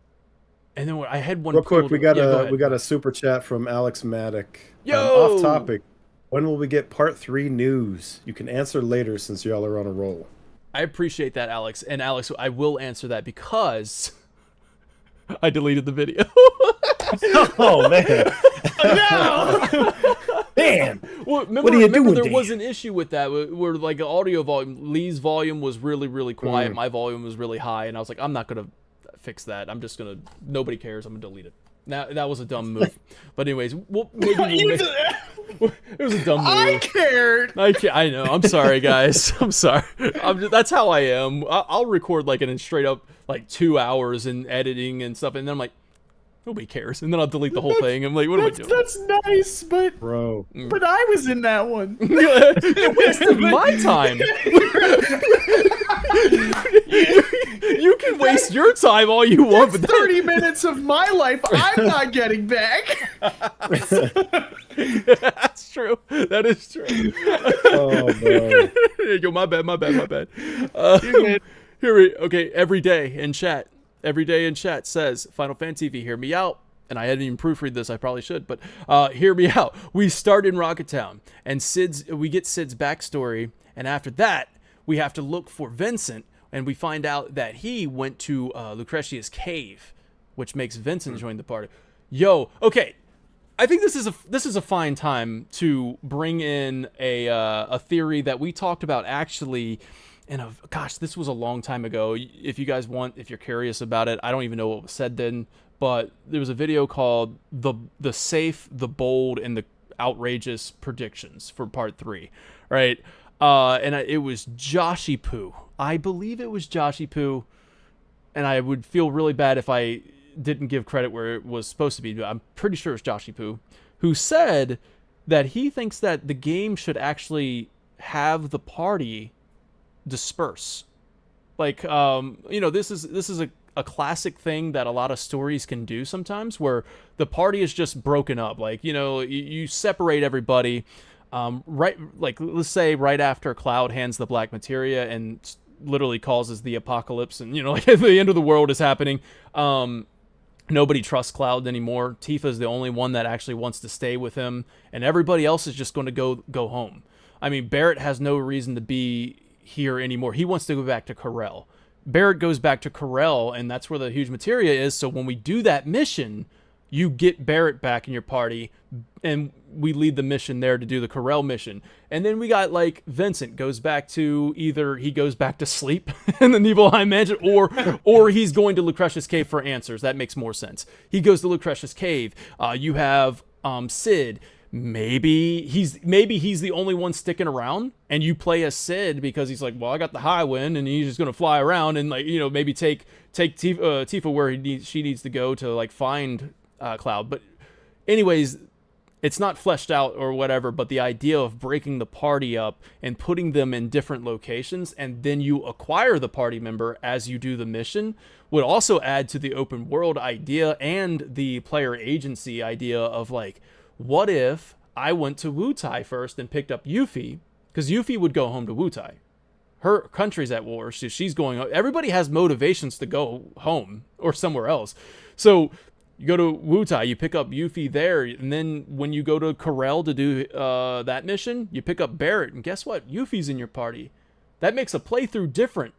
then I had one real quick. We got go a super chat from Alex Maddock. Yo! Off topic. When will we get part 3 news? You can answer later since y'all are on a roll. I appreciate that, Alex. And Alex, I will answer that because I deleted the video. Oh man! No! Man! Well, What are you doing, there Dan? was an issue with that where like the audio volume, Lee's volume was really, really quiet. My volume was really high. And I was like, I'm not going to fix that. I'm just going to, nobody cares. I'm going to delete it. Now, that was a dumb move. But anyways, it was a dumb move. I cared. I know. I'm sorry, guys. I'm sorry. That's how I am. I'll record like in straight up like 2 hours in editing and stuff, and then I'm like, nobody cares, and then I'll delete the whole thing. I'm like, what am I doing? That's nice, but but I was in that one. You wasted my time. You can waste your time all you want, but 30 minutes of my life I'm not getting back. That's true. That is true. Oh no! Yo, my bad. Okay. Every day in chat says Final Fantasy TV. Hear me out. And I hadn't even proofread this. I probably should, but hear me out. We start in Rocket Town, and we get Sid's backstory, and after that, we have to look for Vincent, and we find out that he went to Lucretia's cave, which makes Vincent join the party. Yo, okay. I think this is a fine time to bring in a theory that we talked about actually. And this was a long time ago. If you guys if you're curious about it, I don't even know what was said then, but there was a video called the safe, the bold, and the outrageous predictions for part 3, right? And it was Joshi Poo. I believe it was Joshi Poo, and I would feel really bad if I didn't give credit where it was supposed to be, but I'm pretty sure it's Joshi Poo, who said that he thinks that the game should actually have the party disperse. Like, this is a classic thing that a lot of stories can do sometimes, where the party is just broken up. Like, you separate everybody, right? Like, let's say right after Cloud hands the black materia and literally causes the apocalypse, and like the end of the world is happening. Nobody trusts Cloud anymore. Tifa's the only one that actually wants to stay with him, and everybody else is just going to go home. I mean, Barrett has no reason to be here anymore. He wants to go back to Corel. Barrett goes back to Corel, and that's where the huge materia is. So when we do that mission, you get Barrett back in your party, and we lead the mission there to do the Corel mission. And then we got like Vincent goes back to either he goes back to sleep in the Nibelheim mansion, or he's going to Lucretia's cave for answers. That makes more sense. He goes to Lucretia's cave. You have Sid. Maybe he's the only one sticking around, and you play as Sid because he's like, well, I got the high wind, and he's just gonna fly around and like maybe take Tifa where she needs to go to like find Cloud. But anyways, it's not fleshed out or whatever. But the idea of breaking the party up and putting them in different locations, and then you acquire the party member as you do the mission, would also add to the open world idea and the player agency idea of like, what if I went to Wutai first and picked up Yuffie? Because Yuffie would go home to Wutai. Her country's at war, so she's going. Everybody has motivations to go home or somewhere else. So you go to Wutai, you pick up Yuffie there, and then when you go to Corel to do that mission, you pick up Barrett, and guess what? Yuffie's in your party. That makes a playthrough different,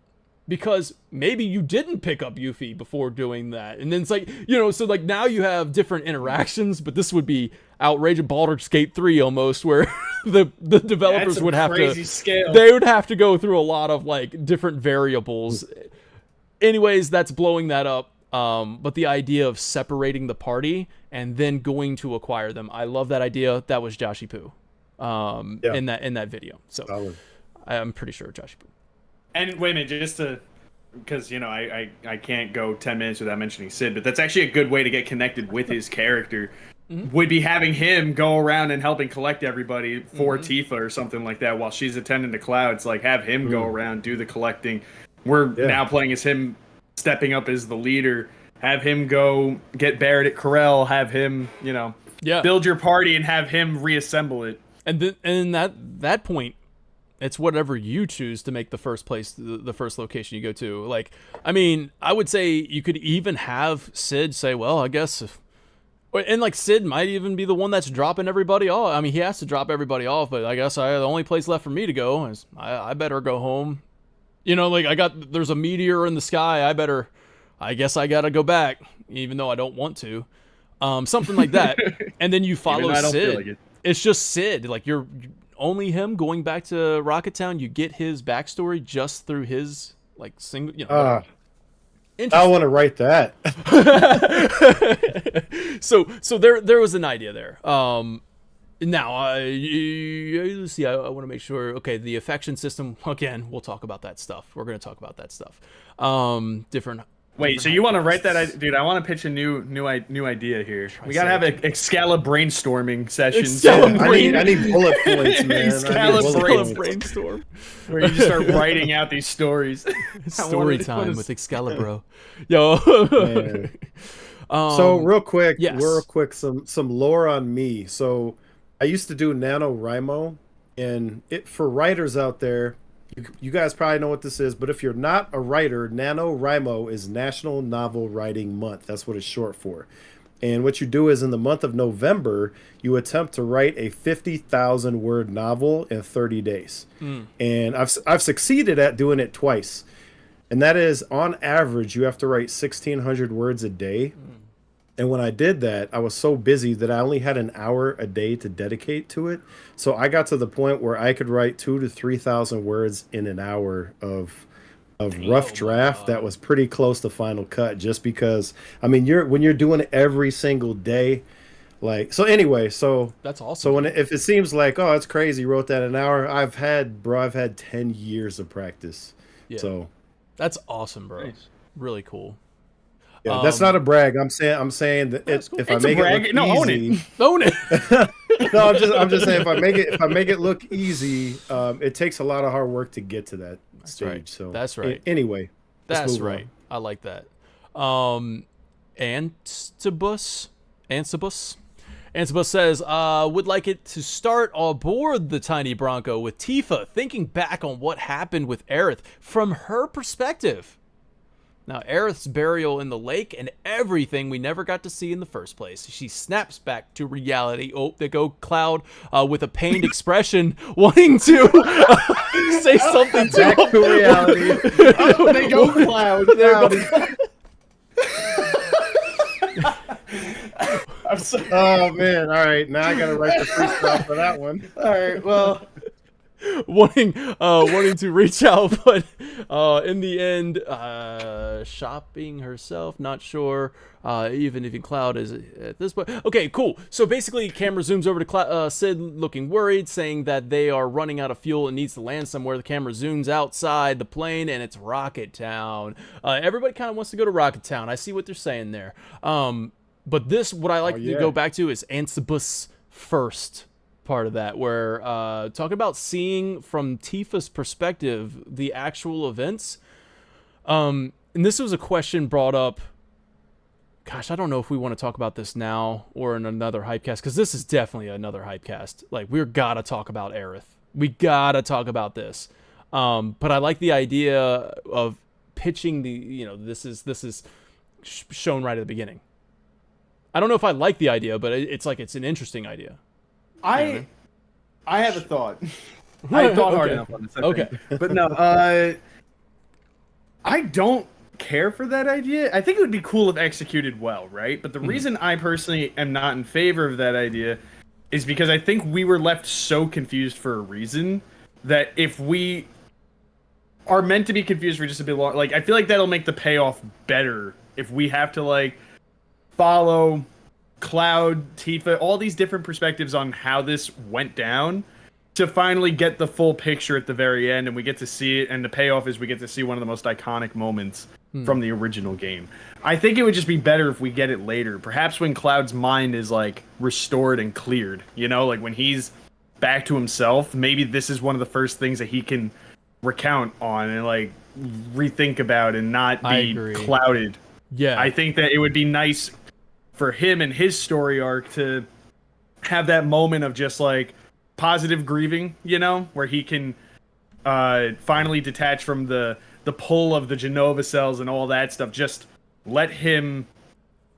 because maybe you didn't pick up Yuffie before doing that. And then it's like, so like now you have different interactions, but this would be outrageous Baldur's Gate 3 almost, where the developers would have to scale. They would have to go through a lot of like different variables. Anyways, that's blowing that up. But the idea of separating the party and then going to acquire them, I love that idea. That was Joshi Poo in that video. So I'm pretty sure Joshi Poo. And wait a minute, just to, because I can't go 10 minutes without mentioning Sid, but that's actually a good way to get connected with his character. Would be having him go around and helping collect everybody for Tifa or something like that while she's attending to Clouds. Like, have him go around, do the collecting. We're now playing as him stepping up as the leader, have him go get Barrett at Corel, have him, build your party and have him reassemble it. And then, and that point, it's whatever you choose to make the first place, the first location you go to. Like, I mean, I would say you could even have Sid say, well, I guess and like Sid might even be the one that's dropping everybody off. I mean, he has to drop everybody off, but I guess the only place left for me to go is I better go home. Like there's a meteor in the sky. I guess I gotta go back, even though I don't want to. Something like that. And then you follow I don't Sid. feel like it. It's just Sid. Like you're only him going back to Rocket Town. You get his backstory just through his like single. I want to write that. So there was an idea there. Now let's see. I want to make sure. Okay, the affection system. Again, we'll talk about that stuff. We're going to talk about that stuff. Different. Wait, so you want to write that, dude? I want to pitch a new idea here. We gotta have an Excalibur brainstorming session. I need bullet points, man. Excalibur brainstorm, where you just start writing out these stories. Story time with Excalibur. Yo. So real quick, some lore on me. So I used to do NaNoWriMo, and for writers out there, you guys probably know what this is, but if you're not a writer, NaNoWriMo is National Novel Writing Month. That's what it's short for. And what you do is in the month of November, you attempt to write a 50,000 word novel in 30 days. And I've succeeded at doing it twice. And that is, on average, you have to write 1,600 words a day. And when I did that, I was so busy that I only had an hour a day to dedicate to it. So I got to the point where I could write 2,000 to 3,000 words in an hour of rough draft that was pretty close to final cut. Just because, I mean, when you're doing it every single day, like, so anyway, so that's awesome. So if it seems like, oh, it's crazy, you wrote that in an hour, I've had 10 years of practice. Yeah. So that's awesome, bro. Nice. Really cool. Yeah, that's not a brag. I'm saying that cool. if I make it look easy, own it. No, I'm just saying if I make it look easy, it takes a lot of hard work to get to that stage. Right. So that's right. Anyway, that's right. On. I like that. Antibus says, would like it to start aboard the tiny Bronco with Tifa thinking back on what happened with Aerith from her perspective. Now, Aerith's burial in the lake and everything we never got to see in the first place. She snaps back to reality. Oh, they go Cloud with a pained expression, wanting to say something to back to reality. Oh, they go Cloud. Oh, man. All right. Now I got to write the freestyle for that one. All right. Well... wanting to reach out, but in the end, shopping herself, not sure. Even Cloud is at this point. Okay, cool. So basically, camera zooms over to Sid, looking worried, saying that they are running out of fuel and needs to land somewhere. The camera zooms outside the plane, and it's Rocket Town. Everybody kind of wants to go to Rocket Town. I see what they're saying there. But what I like to go back to is Antibus first. Part of that, where talking about seeing from Tifa's perspective the actual events, and this was a question brought up. Gosh, I don't know if we want to talk about this now or in another hypecast, because this is definitely another hypecast. Like, we're gotta talk about Aerith. We gotta talk about this. But I like the idea of pitching this is shown right at the beginning. I don't know if I like the idea, but it's an interesting idea. I have a thought. I thought hard enough on this. Okay. But no, I don't care for that idea. I think it would be cool if executed well, right? But the reason I personally am not in favor of that idea is because I think we were left so confused for a reason that if we are meant to be confused for just a bit long, like, I feel like that'll make the payoff better if we have to, follow Cloud, Tifa, all these different perspectives on how this went down to finally get the full picture at the very end, and we get to see it, and the payoff is we get to see one of the most iconic moments from the original game. I think it would just be better if we get it later, perhaps when Cloud's mind is restored and cleared, when he's back to himself. Maybe this is one of the first things that he can recount on and rethink about and not be clouded Yeah. I think that it would be nice for him and his story arc to have that moment of just like positive grieving, you know, where he can finally detach from the pull of the Genova cells and all that stuff. Just let him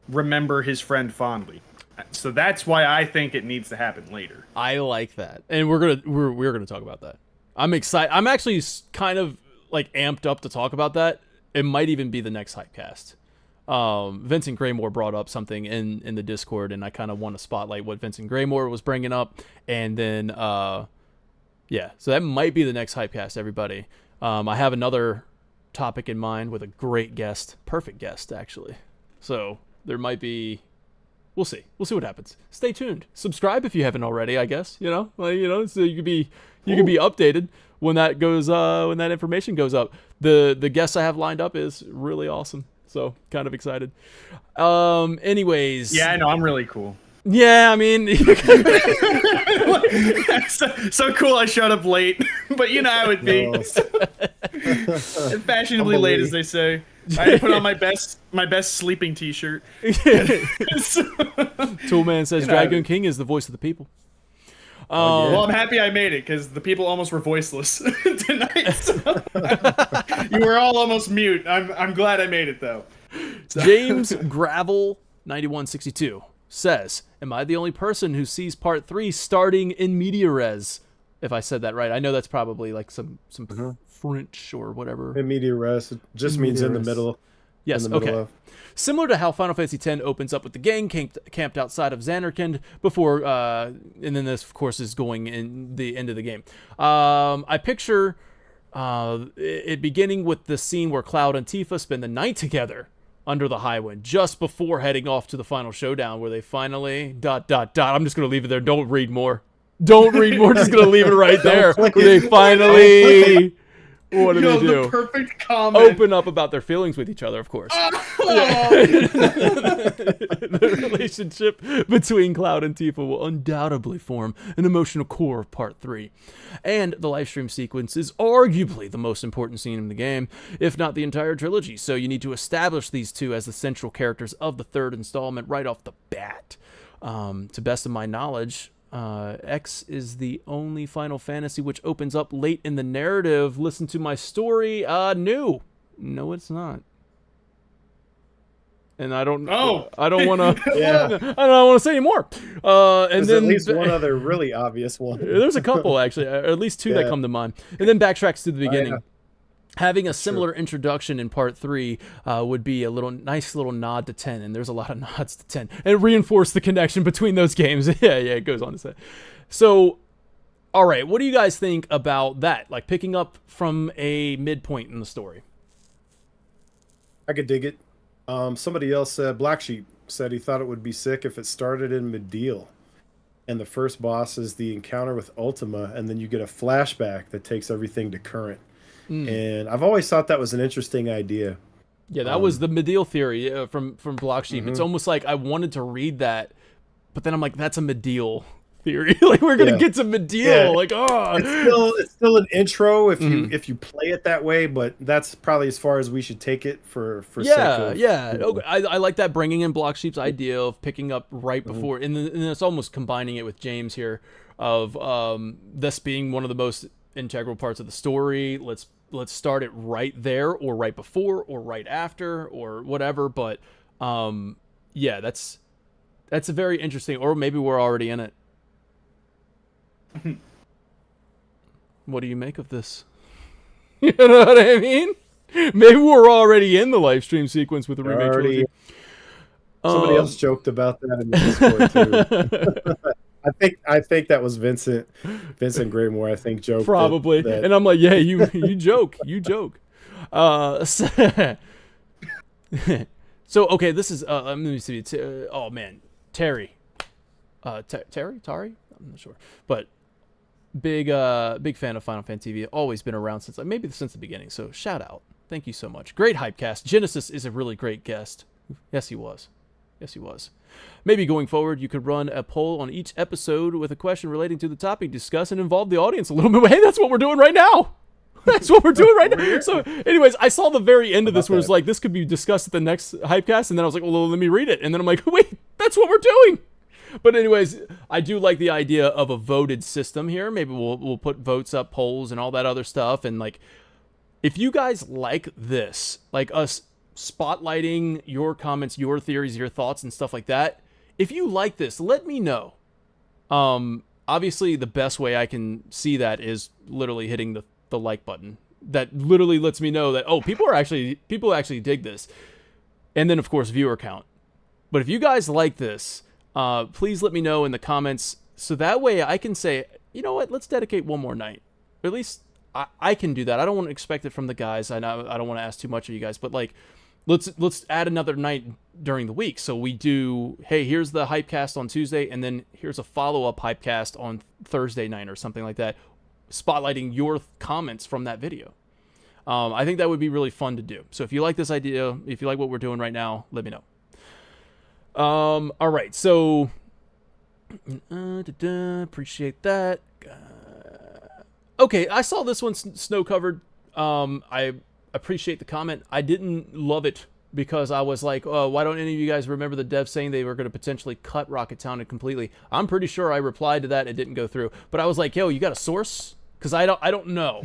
remember his friend fondly. So that's why I think it needs to happen later. I like that, and we're gonna talk about that. I'm excited. I'm actually kind of like amped up to talk about that. It might even be the next Hypecast. Vincent Graymore brought up something in the Discord, and I kind of want to spotlight what Vincent Graymore was bringing up, and then yeah, so that might be the next Hypecast, everybody. I have another topic in mind with a great guest, perfect guest actually. So there might be. We'll see what happens. Stay tuned. Subscribe if you haven't already. I guess so you could be updated when that goes when that information goes up. The guest I have lined up is really awesome. So kind of excited. Anyways. Yeah, I know. I'm really cool. Yeah, I mean. so cool I showed up late. But you know how it be. Fashionably late, as they say. I had to put on my best sleeping t-shirt. Toolman says Dragoon King is the voice of the people. Well, I'm happy I made it because the people almost were voiceless tonight. So. You were all almost mute. I'm glad I made it though. So. James Gravel 9162 says, "Am I the only person who sees Part 3 starting in media res?" If I said that right, I know that's probably like some French or whatever. In media res, it just means in the middle. Yes, okay. Similar to how Final Fantasy X opens up with the gang camped outside of Xanarkand before, and then this, of course, is going in the end of the game. I picture it beginning with the scene where Cloud and Tifa spend the night together under the Highwind, just before heading off to the final showdown, where they finally ... I'm just going to leave it there. Don't read more. Don't read more. Just going to leave it right there. Where they finally... What do they do? The perfect comment. Open up about their feelings with each other, of course. The relationship between Cloud and Tifa will undoubtedly form an emotional core of Part 3. And the livestream sequence is arguably the most important scene in the game, if not the entire trilogy. So you need to establish these two as the central characters of the third installment right off the bat. To best of my knowledge... X is the only Final Fantasy which opens up late in the narrative. Listen to my story. No, it's not. And I don't. I don't want to. Yeah. I don't want to say any more. And then at least one other really obvious one. There's a couple actually, or at least two that come to mind. And then backtracks to the beginning. Yeah. Having a similar introduction in Part 3 would be a nice little nod to 10, and there's a lot of nods to 10, and reinforce the connection between those games. yeah, it goes on to say. So, all right, what do you guys think about that? Like picking up from a midpoint in the story. I could dig it. Somebody else said, Black Sheep said he thought it would be sick if it started in Mideel, and the first boss is the encounter with Ultima, and then you get a flashback that takes everything to current. And I've always thought that was an interesting idea. Yeah, that was the Mideel theory from Block Sheep. It's almost like I wanted to read that, but then I'm like, that's a Mideel theory. Like we're gonna get to Mideel. Yeah. Like, it's still an intro if you play it that way, but that's probably as far as we should take it for sake of, Okay. I like that, bringing in Block Sheep's idea of picking up right before, and it's almost combining it with James here of this being one of the most integral parts of the story. Let's start it right there, or right before, or right after, or whatever. But yeah, that's a very interesting. Or maybe we're already in it. What do you make of this? You know what I mean? Maybe we're already in the live stream sequence with the remake trilogy. Somebody else joked about that in the Discord too. I think that was Vincent Graymore. I think joked probably, that. And I'm like, yeah, you joke. So okay, this is let me see. Oh man, Tari. I'm not sure, but big fan of Final Fantasy TV. Always been around since the beginning. So shout out, thank you so much. Great Hypecast. Genesis is a really great guest. Yes, he was. Maybe going forward, you could run a poll on each episode with a question relating to the topic discussed and involve the audience a little bit. Hey, that's what we're doing right now. That's what we're doing right now. So, anyways, I saw the very end of this where it was like, this could be discussed at the next Hypecast, and then I was like, well, let me read it. And then I'm like, wait, that's what we're doing. But anyways, I do like the idea of a voted system here. Maybe we'll put votes up, polls, and all that other stuff. And like, if you guys like this, like us spotlighting your comments, your theories, your thoughts, and stuff like that, if you like this, let me know. Obviously, the best way I can see that is literally hitting the like button. That literally lets me know that, oh, people actually dig this. And then, of course, viewer count. But if you guys like this, please let me know in the comments, so that way I can say, you know what, let's dedicate one more night. Or at least I can do that. I don't want to expect it from the guys. I don't want to ask too much of you guys, but like, let's add another night during the week. So we do, hey, here's the Hypecast on Tuesday, and then here's a follow-up Hypecast on Thursday night or something like that, spotlighting your comments from that video. I think that would be really fun to do. So if you like this idea, if you like what we're doing right now, let me know. All right, so appreciate that. Okay, I saw this one snow covered. I appreciate the comment. I didn't love it because I was like, oh, why don't any of you guys remember the devs saying they were going to potentially cut Rocket Town completely? I'm pretty sure I replied to that. It didn't go through, but I was like, yo, you got a source? Because I don't know.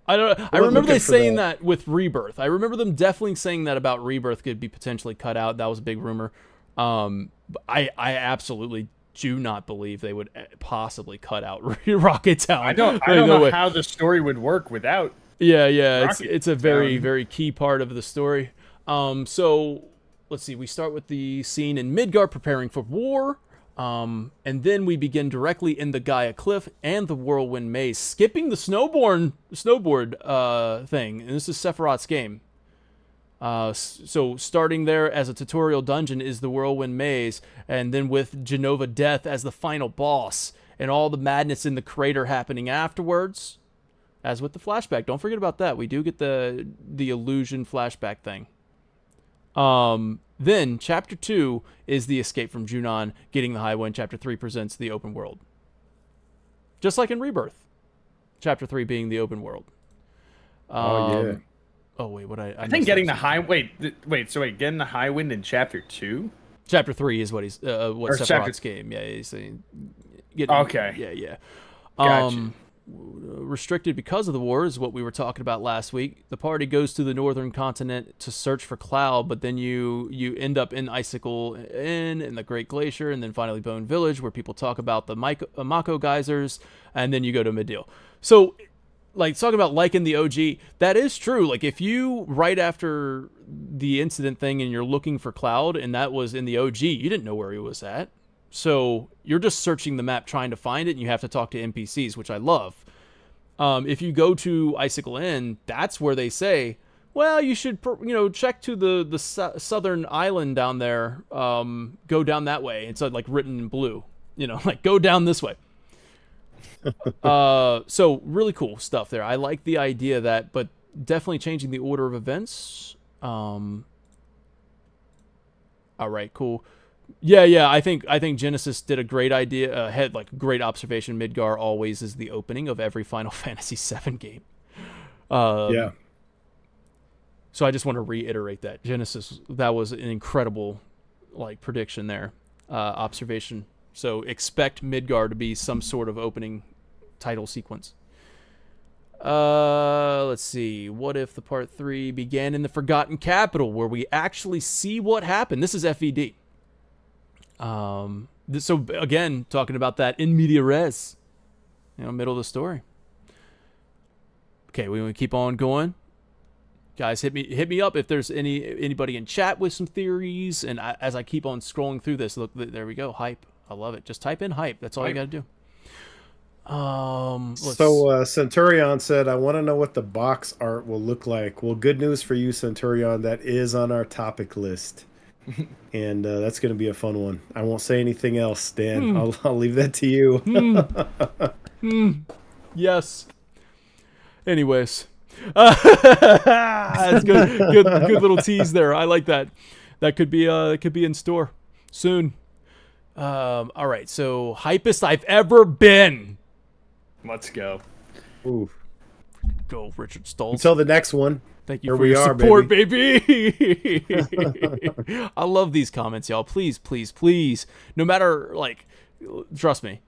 I remember they saying that with Rebirth. I remember them definitely saying that about Rebirth could be potentially cut out. That was a big rumor. I absolutely do not believe they would possibly cut out Rocket Town. I don't know how the story would work without. Yeah, it's a very key part of the story. So let's see. We start with the scene in Midgard preparing for war, and then we begin directly in the Gaia Cliff and the Whirlwind Maze, skipping the snowboard thing. And this is Sephiroth's game. So starting there as a tutorial dungeon is the Whirlwind Maze, and then with Genova Death as the final boss, and all the madness in the crater happening afterwards, as with the flashback. Don't forget about that. We do get the illusion flashback thing. Then Chapter 2 is the escape from Junon, getting the high wind. Chapter 3 presents the open world. Just like in Rebirth. Chapter 3 being the open world. Oh, yeah. Oh wait, I think getting the high getting the high wind in Chapter 2. Chapter 3 is what he's Sephiroth's game. Yeah, he's saying. Okay. Yeah. Gotcha. Restricted because of the war is what we were talking about last week. The party goes to the northern continent to search for Cloud, but then you end up in Icicle Inn and the Great Glacier, and then finally Bone Village, where people talk about the Mako geysers, and then you go to Midil. So, like, talking about liking the OG, that is true. Like, if you, right after the incident thing and you're looking for Cloud, and that was in the OG, you didn't know where he was at. So you're just searching the map trying to find it, and you have to talk to NPCs, which I love. If you go to Icicle Inn, that's where they say, well, you should check to the southern island down there. Go down that way. It's like written in blue. Like go down this way. So really cool stuff there. I like the idea that, but definitely changing the order of events. All right, cool. Yeah. I think Genesis did a great idea. Had like great observation. Midgar always is the opening of every Final Fantasy VII game. Yeah. So I just want to reiterate that Genesis, that was an incredible like prediction there, observation. So expect Midgar to be some sort of opening title sequence. Let's see. What if the part 3 began in the Forgotten Capital, where we actually see what happened? This is FED. So again, talking about that in media res, middle of the story. Okay, we keep on going. Guys, hit me up if there's anybody in chat with some theories. And as I keep on scrolling through this, look, there we go. Hype. I love it. Just type in hype. That's all you got to do. So Centurion said, I want to know what the box art will look like. Well, good news for you, Centurion. That is on our topic list. And that's going to be a fun one. I won't say anything else, Dan. I'll leave that to you. Yes. Anyways. That's good little tease there. I like that. That could be in store soon. All right, so hypest I've ever been. Let's go. Ooh. Go, Richard Stoltz. Until the next one. Thank you Here for we your are, support, baby. I love these comments, y'all. Please, please, please. No matter, like, trust me,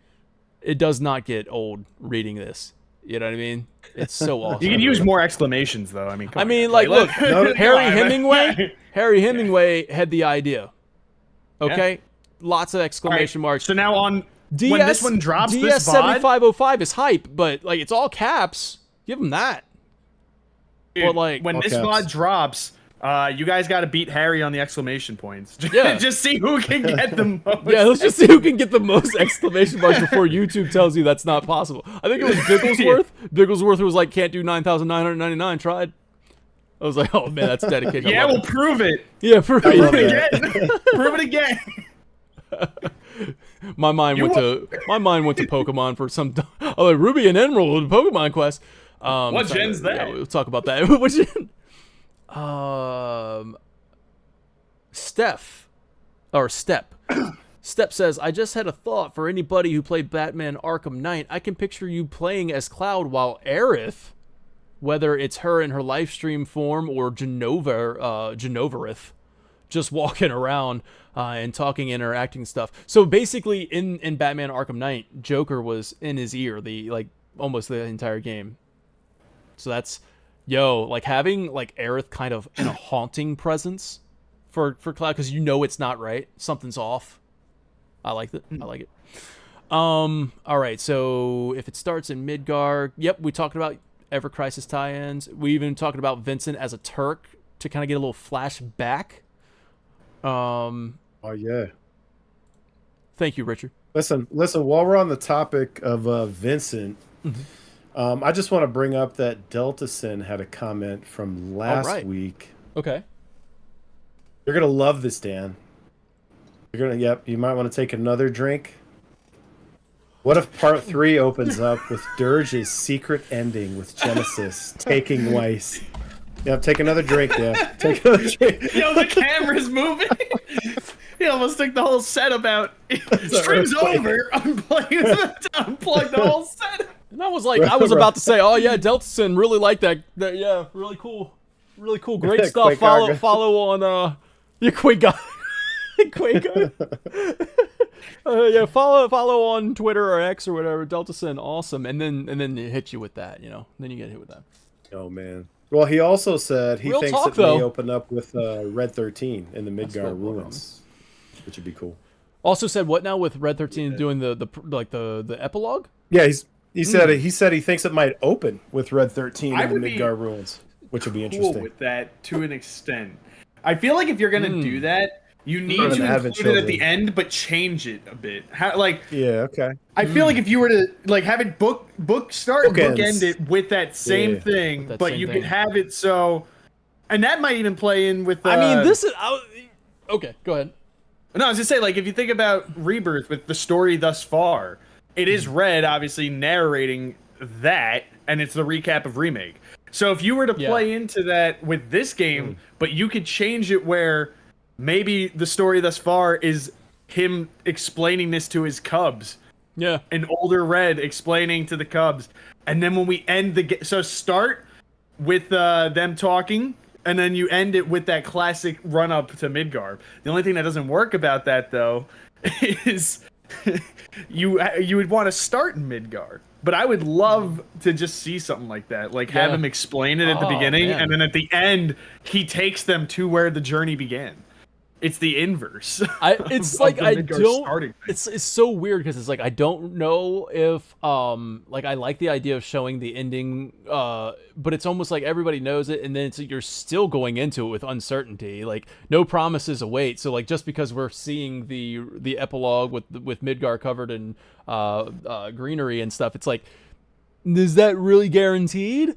it does not get old reading this. You know what I mean? It's so awesome. You can use more exclamations, though. I mean, come on, like, look, no, Harry Hemingway. Harry Hemingway had the idea. Okay, Yeah. Lots of exclamation marks. So now when this one drops, this VOD, DS7505 is hype, but like it's all caps. Give him that. But like when this VOD drops, you guys got to beat Harry on the exclamation points. Yeah. Just see who can get the most. Yeah, let's just see who can get the most exclamation marks before YouTube tells you that's not possible. I think it was Bigglesworth. Bigglesworth was like, can't do 9,999. Tried. I was like, oh man, that's dedicated. Yeah, we'll prove it. Yeah, prove it again. Prove it again. My mind went to Pokemon for some. Oh, like Ruby and Emerald in Pokemon Quest. What gen's that? Yeah, we'll talk about that. What gen? Step. Step says, I just had a thought for anybody who played Batman Arkham Knight. I can picture you playing as Cloud while Aerith, whether it's her in her live stream form or Genoverith, just walking around and talking, interacting stuff. So basically, in Batman Arkham Knight, Joker was in his ear almost the entire game. So that's, like having like Aerith kind of in a haunting presence for Cloud, because you know it's not right. Something's off. I like it. I like it. All right. So if it starts in Midgar, yep, we talked about Ever Crisis tie-ins. We even talked about Vincent as a Turk to kind of get a little flashback. Oh yeah. Thank you, Richard. Listen. While we're on the topic of Vincent, I just want to bring up that Deltason had a comment from last week. Okay. You're gonna love this, Dan. Yep. You might want to take another drink. What if part 3 opens up with Dirge's secret ending with Genesis taking Weiss? Yep, take another drink, yeah. Take another drink. Yo, the camera's moving. He almost took the whole setup out. Stream's over. Unplug the whole setup. And I was about to say, oh yeah, Deltason really liked that. Yeah, really cool, great stuff. Follow on your Quakeguy. Yeah, follow on Twitter or X or whatever. Deltason, awesome, and then it hits you with that, Then you get hit with that. Oh man. Well, he also said he thinks it may open up with Red 13 in the Midgar ruins, which would be cool. Also said what now with Red 13 doing the epilogue? Yeah, he said he thinks it might open with Red 13 in the Midgar ruins, which would be interesting. Cool with that to an extent. I feel like if you're gonna do that, you need to include it at the end, but change it a bit. Yeah, okay. I feel like if you were to have it start and bookend it with that same thing, but you could have it so, and that might even play in with. I mean, this is okay. Go ahead. No, I was just saying, if you think about Rebirth with the story thus far, it is Red obviously narrating that, and it's the recap of Remake. So if you were to play into that with this game, but you could change it where maybe the story thus far is him explaining this to his cubs. Yeah. An older Red explaining to the cubs. And then when we end so start with them talking, and then you end it with that classic run-up to Midgar. The only thing that doesn't work about that, though, is you would want to start in Midgar. But I would love to just see something like that. Have him explain it at the beginning, and then at the end, he takes them to where the journey began. It's the inverse. It's so weird because it's I don't know if I like the idea of showing the ending, but it's almost like everybody knows it, and then you're still going into it with uncertainty. No promises await. So just because we're seeing the epilogue with Midgar covered in greenery and stuff, it's is that really guaranteed?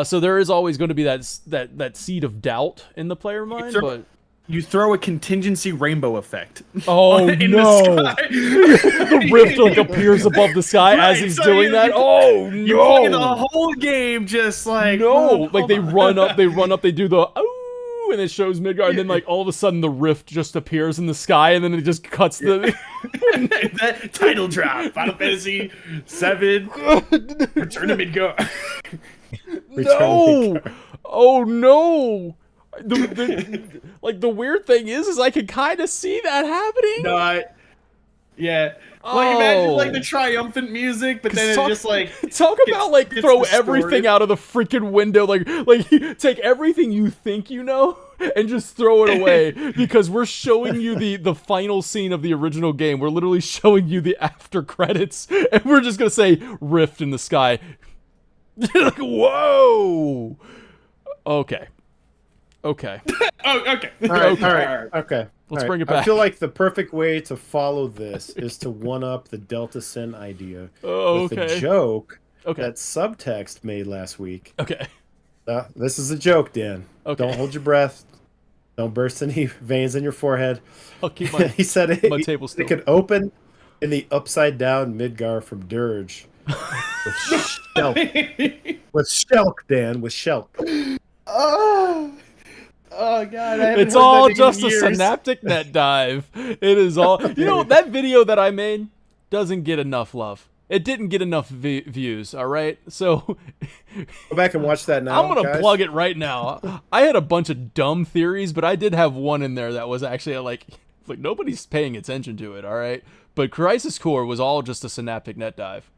So there is always going to be that seed of doubt in the player mind, but. You throw a contingency rainbow effect. Oh no! The rift appears above the sky as he's doing that. Oh no! You play the whole game just no. They run up. They do the ooh, and it shows Midgar, and then all of a sudden the rift just appears in the sky, and then it just cuts the that title drop. Final Fantasy VII. Return to Midgar. No! Oh no! Like the weird thing is I can kind of see that happening. No, yeah. Like imagine like the triumphant music, but then it just like talk about like throw everything out of the freaking window, like take everything you think you know and just throw it away because we're showing you the final scene of the original game. We're literally showing you the after credits, and we're just gonna say rift in the sky. Like, whoa. Okay. Okay. Oh, okay. All right. Okay. Let's bring it back. I feel like the perfect way to follow this is to one-up the Delta Sin idea with the joke that Subtext made last week. Okay. This is a joke, Dan. Okay. Don't hold your breath. Don't burst any veins in your forehead. I'll keep my, he said my table still. It could open in the upside-down Midgar from Dirge. With Shelk. With Shelk, Dan. With Shelk. Oh god, it's all just a synaptic net dive. It is all. You know, that video that I made doesn't get enough love. It didn't get enough views, all right? So go back and watch that now. I'm going to plug it right now. I had a bunch of dumb theories, but I did have one in there that was actually like nobody's paying attention to it, all right? But Crisis Core was all just a synaptic net dive.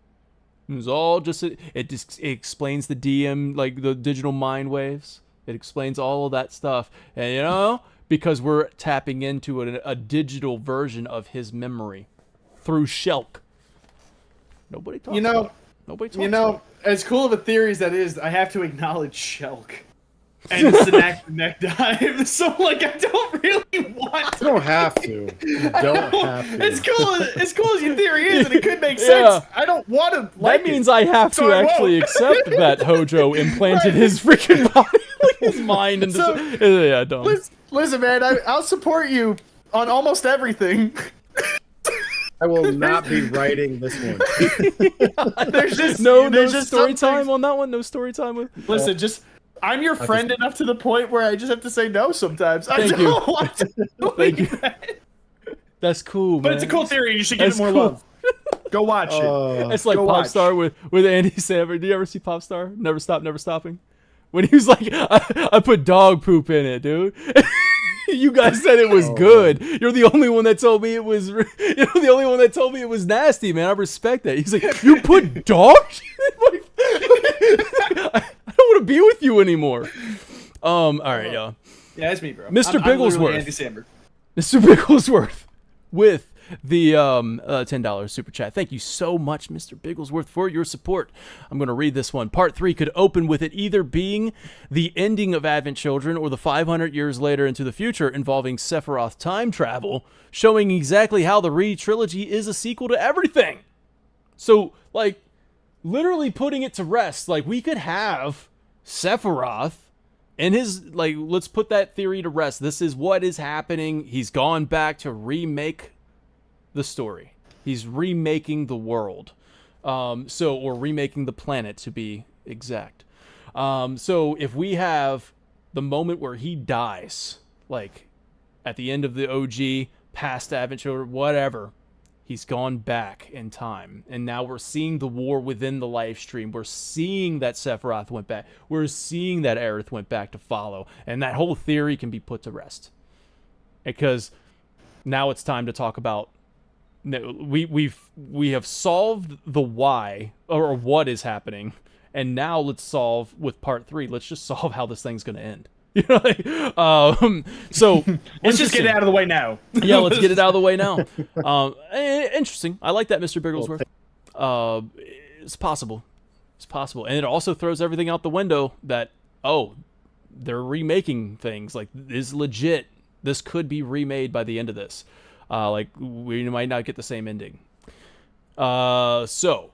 It was all just it explains the DM, like the digital mind waves. It explains all of that stuff. And, you know, because we're tapping into a digital version of his memory through Shelk. Nobody talks about it. Nobody talks about it. As cool of a theory as that is, I have to acknowledge Shelk. And it's an active neck dive. So, like, I don't really want to. You don't have to. You don't have to. As cool as your theory is, and it could make sense, I don't want to like that means I have to actually accept that Hojo implanted his freaking body, like his mind into yeah, dumb. Listen, man, I'll support you on almost everything. I will not be writing this one. There's just no story time on that one. No story time with. Listen, I'm your friend enough to the point where I just have to say no sometimes. Thank I don't want to Thank you. That's cool, man. But it's a cool theory. You should give it more love. Go watch it. It's like Popstar with Andy Samberg. Do you ever see Popstar? Never Stop, Never Stopping? When he was like, I put dog poop in it, dude. You guys said it was good. You're the only one that told me it was. You're the only one that told me it was nasty, man. I respect that. He's like, you put dog shit? Like, I don't want to be with you anymore. All right, y'all. Yeah, it's me, bro. Mr. Bigglesworth. Andy Samberg. Mr. Bigglesworth with the $10 super chat. Thank you so much, Mr. Bigglesworth, for your support. I'm going to read this one. Part 3 could open with it either being the ending of Advent Children or the 500 years later into the future involving Sephiroth time travel, showing exactly how the Re trilogy is a sequel to everything. So, like, literally putting it to rest. Like, we could have Sephiroth and his, like, let's put that theory to rest. This is what is happening. He's gone back to remake the story. He's remaking the world. Or remaking the planet, to be exact. So if we have the moment where he dies, like at the end of the OG, past Advent Children, whatever, he's gone back in time. And now we're seeing the war within the live stream. We're seeing that Sephiroth went back. We're seeing that Aerith went back to follow. And that whole theory can be put to rest. Because now it's time to talk about we have solved the why or what is happening, and now let's solve with part 3. Let's just solve how this thing's going to end. You know, like, so let's just get it out of the way now. Yeah, let's get it out of the way now. Interesting. I like that, Mr. Bigglesworth. It's possible. It's possible, and it also throws everything out the window that they're remaking things. Like, this is legit. This could be remade by the end of this. Like, we might not get the same ending. So,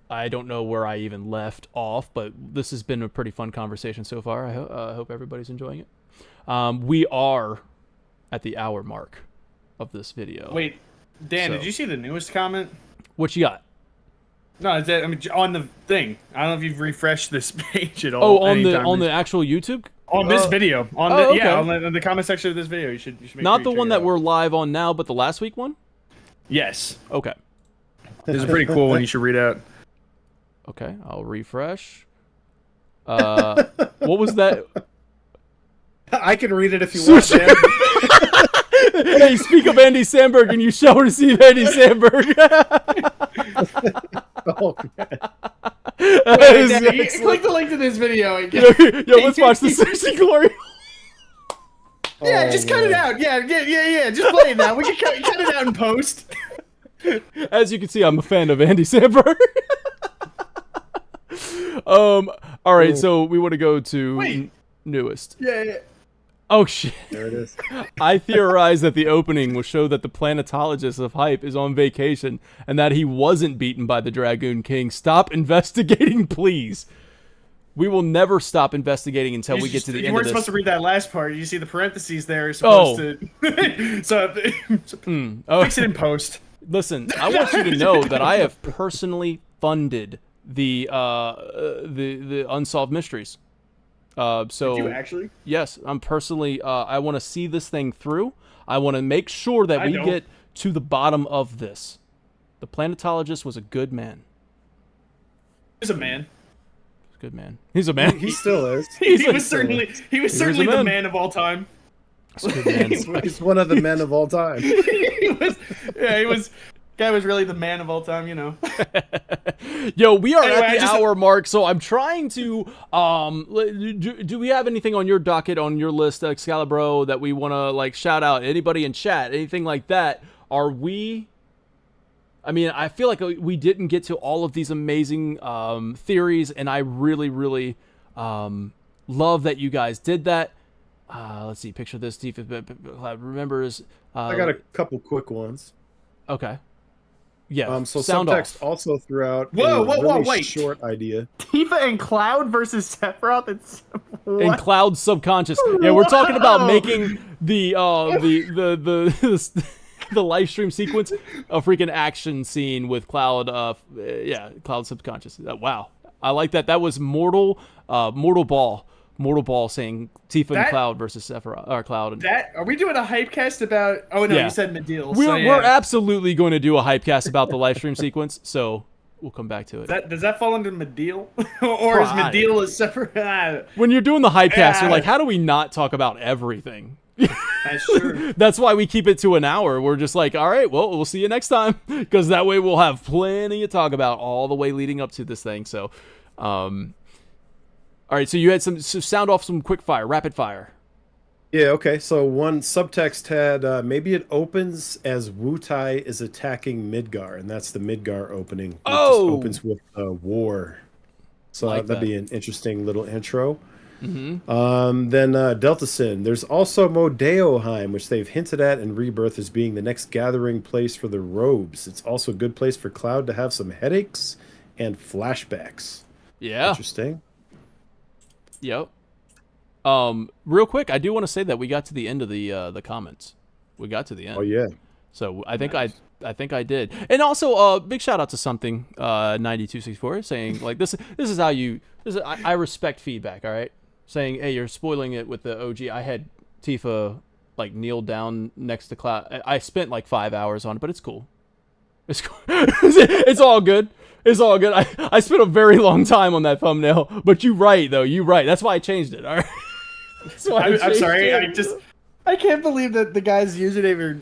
I don't know where I even left off, but this has been a pretty fun conversation so far. I hope everybody's enjoying it. We are at the hour mark of this video. Wait, Dan, did you see the newest comment? What you got? No, it's that, I mean, on the thing. I don't know if you've refreshed this page at all. Oh, on the actual YouTube? On this video, on the comment section of this video, you should make not sure the one that we're live on now, but the last week one. Yes. Okay. This is a pretty cool one. You should read out. Okay, I'll refresh. What was that? I can read it if you want, man. Hey, speak of Andy Samberg, and you shall receive Andy Samberg. Oh, man. Click the link to this video. Yo, let's watch the 60 Glory. Yeah, just cut it out. Yeah. Just play it now. We can cut it out in post. As you can see, I'm a fan of Andy Samberg. All right, so we want to go to newest. Yeah. Oh shit! There it is. I theorize that the opening will show that the planetologist of Hype is on vacation and that he wasn't beaten by the Dragoon King. Stop investigating, please. We will never stop investigating until we get to the end of this. You weren't supposed to read that last part. You see the parentheses there are supposed to... so fix it in post. Listen, I want you to know that I have personally funded the Unsolved Mysteries. So Did you actually? Yes, I'm personally. I want to see this thing through. I want to make sure that we get to the bottom of this. The planetologist was a good man. He's a man. Good man. He's a man. He still is. He was certainly the man of all time. He's one of the men of all time. he was. Guy was really the man of all time, you know. Yo, we are at the hour mark, so I'm trying to do we have anything on your docket, on your list, Excalibro, that we want to like shout out? Anybody in chat, anything like that? I feel like we didn't get to all of these amazing theories, and I really love that you guys did that. Let's see, picture this. Remembers. I got a couple quick ones. Okay. Yeah. So sound subtext off. also threw out wait. short idea. Tifa and Cloud versus Sephiroth. And Cloud's subconscious. Yeah, we're talking about making the live stream sequence a freaking action scene with Cloud. Cloud subconscious. Wow, I like that. That was Mortal Ball saying Tifa and Cloud versus Sephiroth or Cloud. Are we doing a hypecast about? Oh no, you said Medeal. We're absolutely going to do a hypecast about the live stream sequence. So we'll come back to it. Does that fall under Medeal, or is Medeal a separate? When you're doing the hypecast, you're like, how do we not talk about everything? That's true. That's why we keep it to an hour. We're just like, all right, well, we'll see you next time, because that way we'll have plenty to talk about all the way leading up to this thing. So, all right, so you had sound off some quick fire, rapid fire. Yeah, okay. So one subtext had maybe it opens as Wu-Tai is attacking Midgar, and that's the Midgar opening. It just opens with war. So that'd be an interesting little intro. Mm-hmm. Then Delta Sin. There's also Modeoheim, which they've hinted at in Rebirth as being the next gathering place for the robes. It's also a good place for Cloud to have some headaches and flashbacks. Yeah. Interesting. Yep. Real quick, I do want to say that we got to the end of the comments. We got to the end. Oh yeah. So I think I think I did. And also big shout out to something 9264 saying like this is how I respect feedback, all right? Saying, "Hey, you're spoiling it with the OG." I had Tifa like kneel down next to Cloud. I spent like 5 hours on it, but it's cool. It's cool. It's all good. It's all good. I spent a very long time on that thumbnail, but you're right, though. You're right. That's why I changed it. All right. I'm sorry. I can't believe that the guy's username or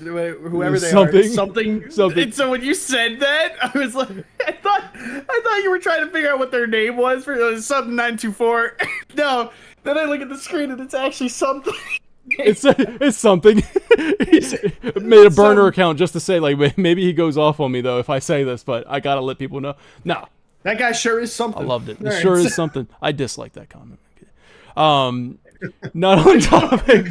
whoever they are. Something. And so when you said that, I was like, I thought you were trying to figure out what their name was for something 924. No. Then I look at the screen and it's actually something. It's something. He's made a burner account just to say, like, maybe he goes off on me though if I say this, but I gotta let people know. No, that guy sure is something. I loved it. It sure is something. I dislike that comment. Not on topic.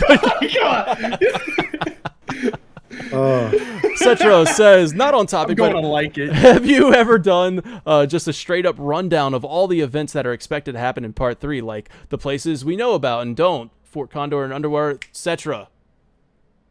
Cetro says, not on topic, I'm but like it. Have you ever done just a straight up rundown of all the events that are expected to happen in part 3, like the places we know about and don't? Fort Condor and Underwear, etc.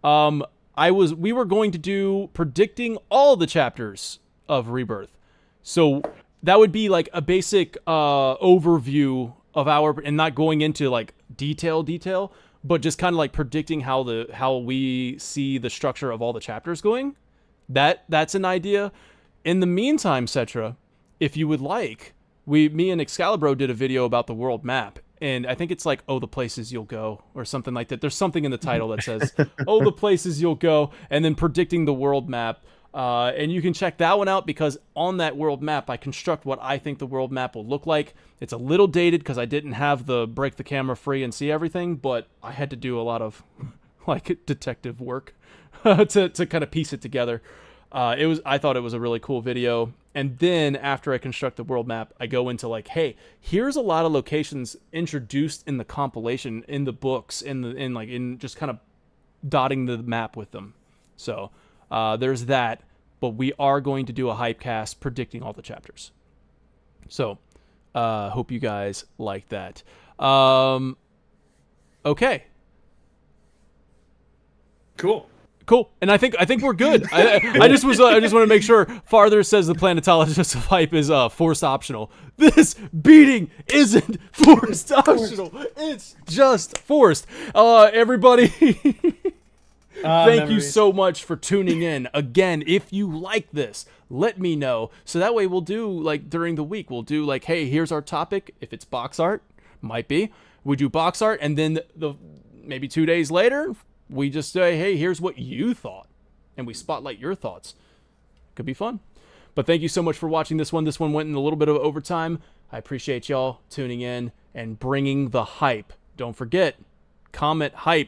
We were going to do predicting all the chapters of Rebirth. So that would be like a basic overview of and not going into like detail, but just kind of like predicting how we see the structure of all the chapters going. That's an idea. In the meantime, Cetra, if you would like, me and Excalibur did a video about the world map, and I think it's like, oh, the places you'll go, or something like that. There's something in the title that says, oh, the places you'll go, and then predicting the world map. And you can check that one out, because on that world map, I construct what I think the world map will look like. It's a little dated because I didn't have the break the camera free and see everything, but I had to do a lot of like detective work to kind of piece it together. I thought it was a really cool video. And then after I construct the world map, I go into like, hey, here's a lot of locations introduced in the compilation, in the books, in just kind of dotting the map with them. So there's that, but we are going to do a hypecast predicting all the chapters. So hope you guys like that. Okay. Cool, and I think we're good. I just want to make sure. Farther says the planetologist of hype is forced optional. This beating isn't forced optional. It's just forced. Everybody, thank you so much for tuning in. Again, if you like this, let me know. So that way we'll do like during the week. We'll do like, hey, here's our topic. If it's box art, might be we do box art, and then maybe 2 days later, we just say, hey, here's what you thought, and we spotlight your thoughts. Could be fun. But thank you so much for watching this one. This one went in a little bit of overtime. I appreciate y'all tuning in and bringing the hype. Don't forget, comment hype.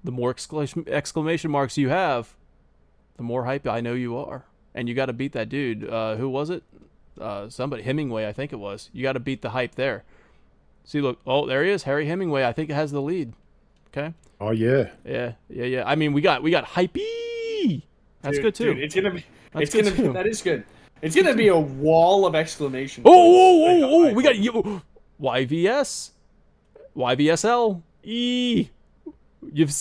The more exclamation marks you have, the more hype I know you are. And you got to beat that dude. Who was it? Somebody. Hemingway, I think it was. You got to beat the hype there. See, look. Oh, there he is. Harry Hemingway. I think it has the lead. Okay. Oh yeah. Yeah. I mean, we got hypey. That's good too. Dude, it's gonna be. That is good. It's gonna be a wall of exclamation. Oh! We got you. YVS, YVSL, E. You've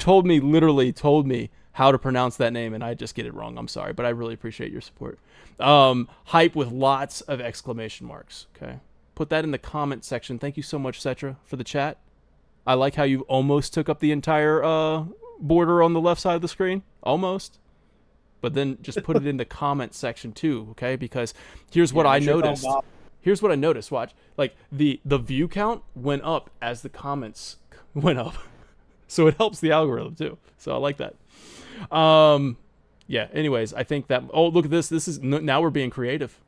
literally told me how to pronounce that name, and I just get it wrong. I'm sorry, but I really appreciate your support. Hype with lots of exclamation marks. Okay, put that in the comment section. Thank you so much, Cetra, for the chat. I like how you almost took up the entire border on the left side of the screen. Almost. But then just put it in the comment section too, okay? Because here's what I noticed. Here's what I noticed. Watch. Like, the view count went up as the comments went up. So it helps the algorithm too. So I like that. Yeah, anyways, I think that... Oh, look at this. This is... Now we're being creative.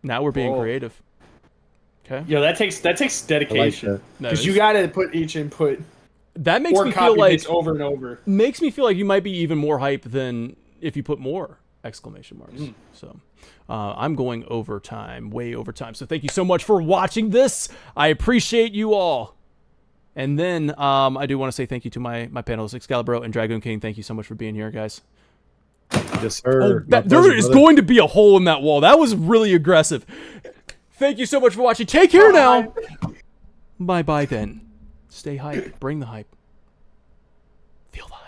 Creative. Okay. Yeah, that takes dedication. Because you gotta put each input. That makes me feel like over and over. Makes me feel like you might be even more hype than if you put more exclamation marks. So I'm going overtime, way overtime. So thank you so much for watching this. I appreciate you all. And then I do want to say thank you to my panelists, Excalibur and Dragoon King. Thank you so much for being here, guys. Yes, sir. There is going to be a hole in that wall. That was really aggressive. Thank you so much for watching. Take care now. Bye-bye then. Stay hype. Bring the hype. Feel the hype.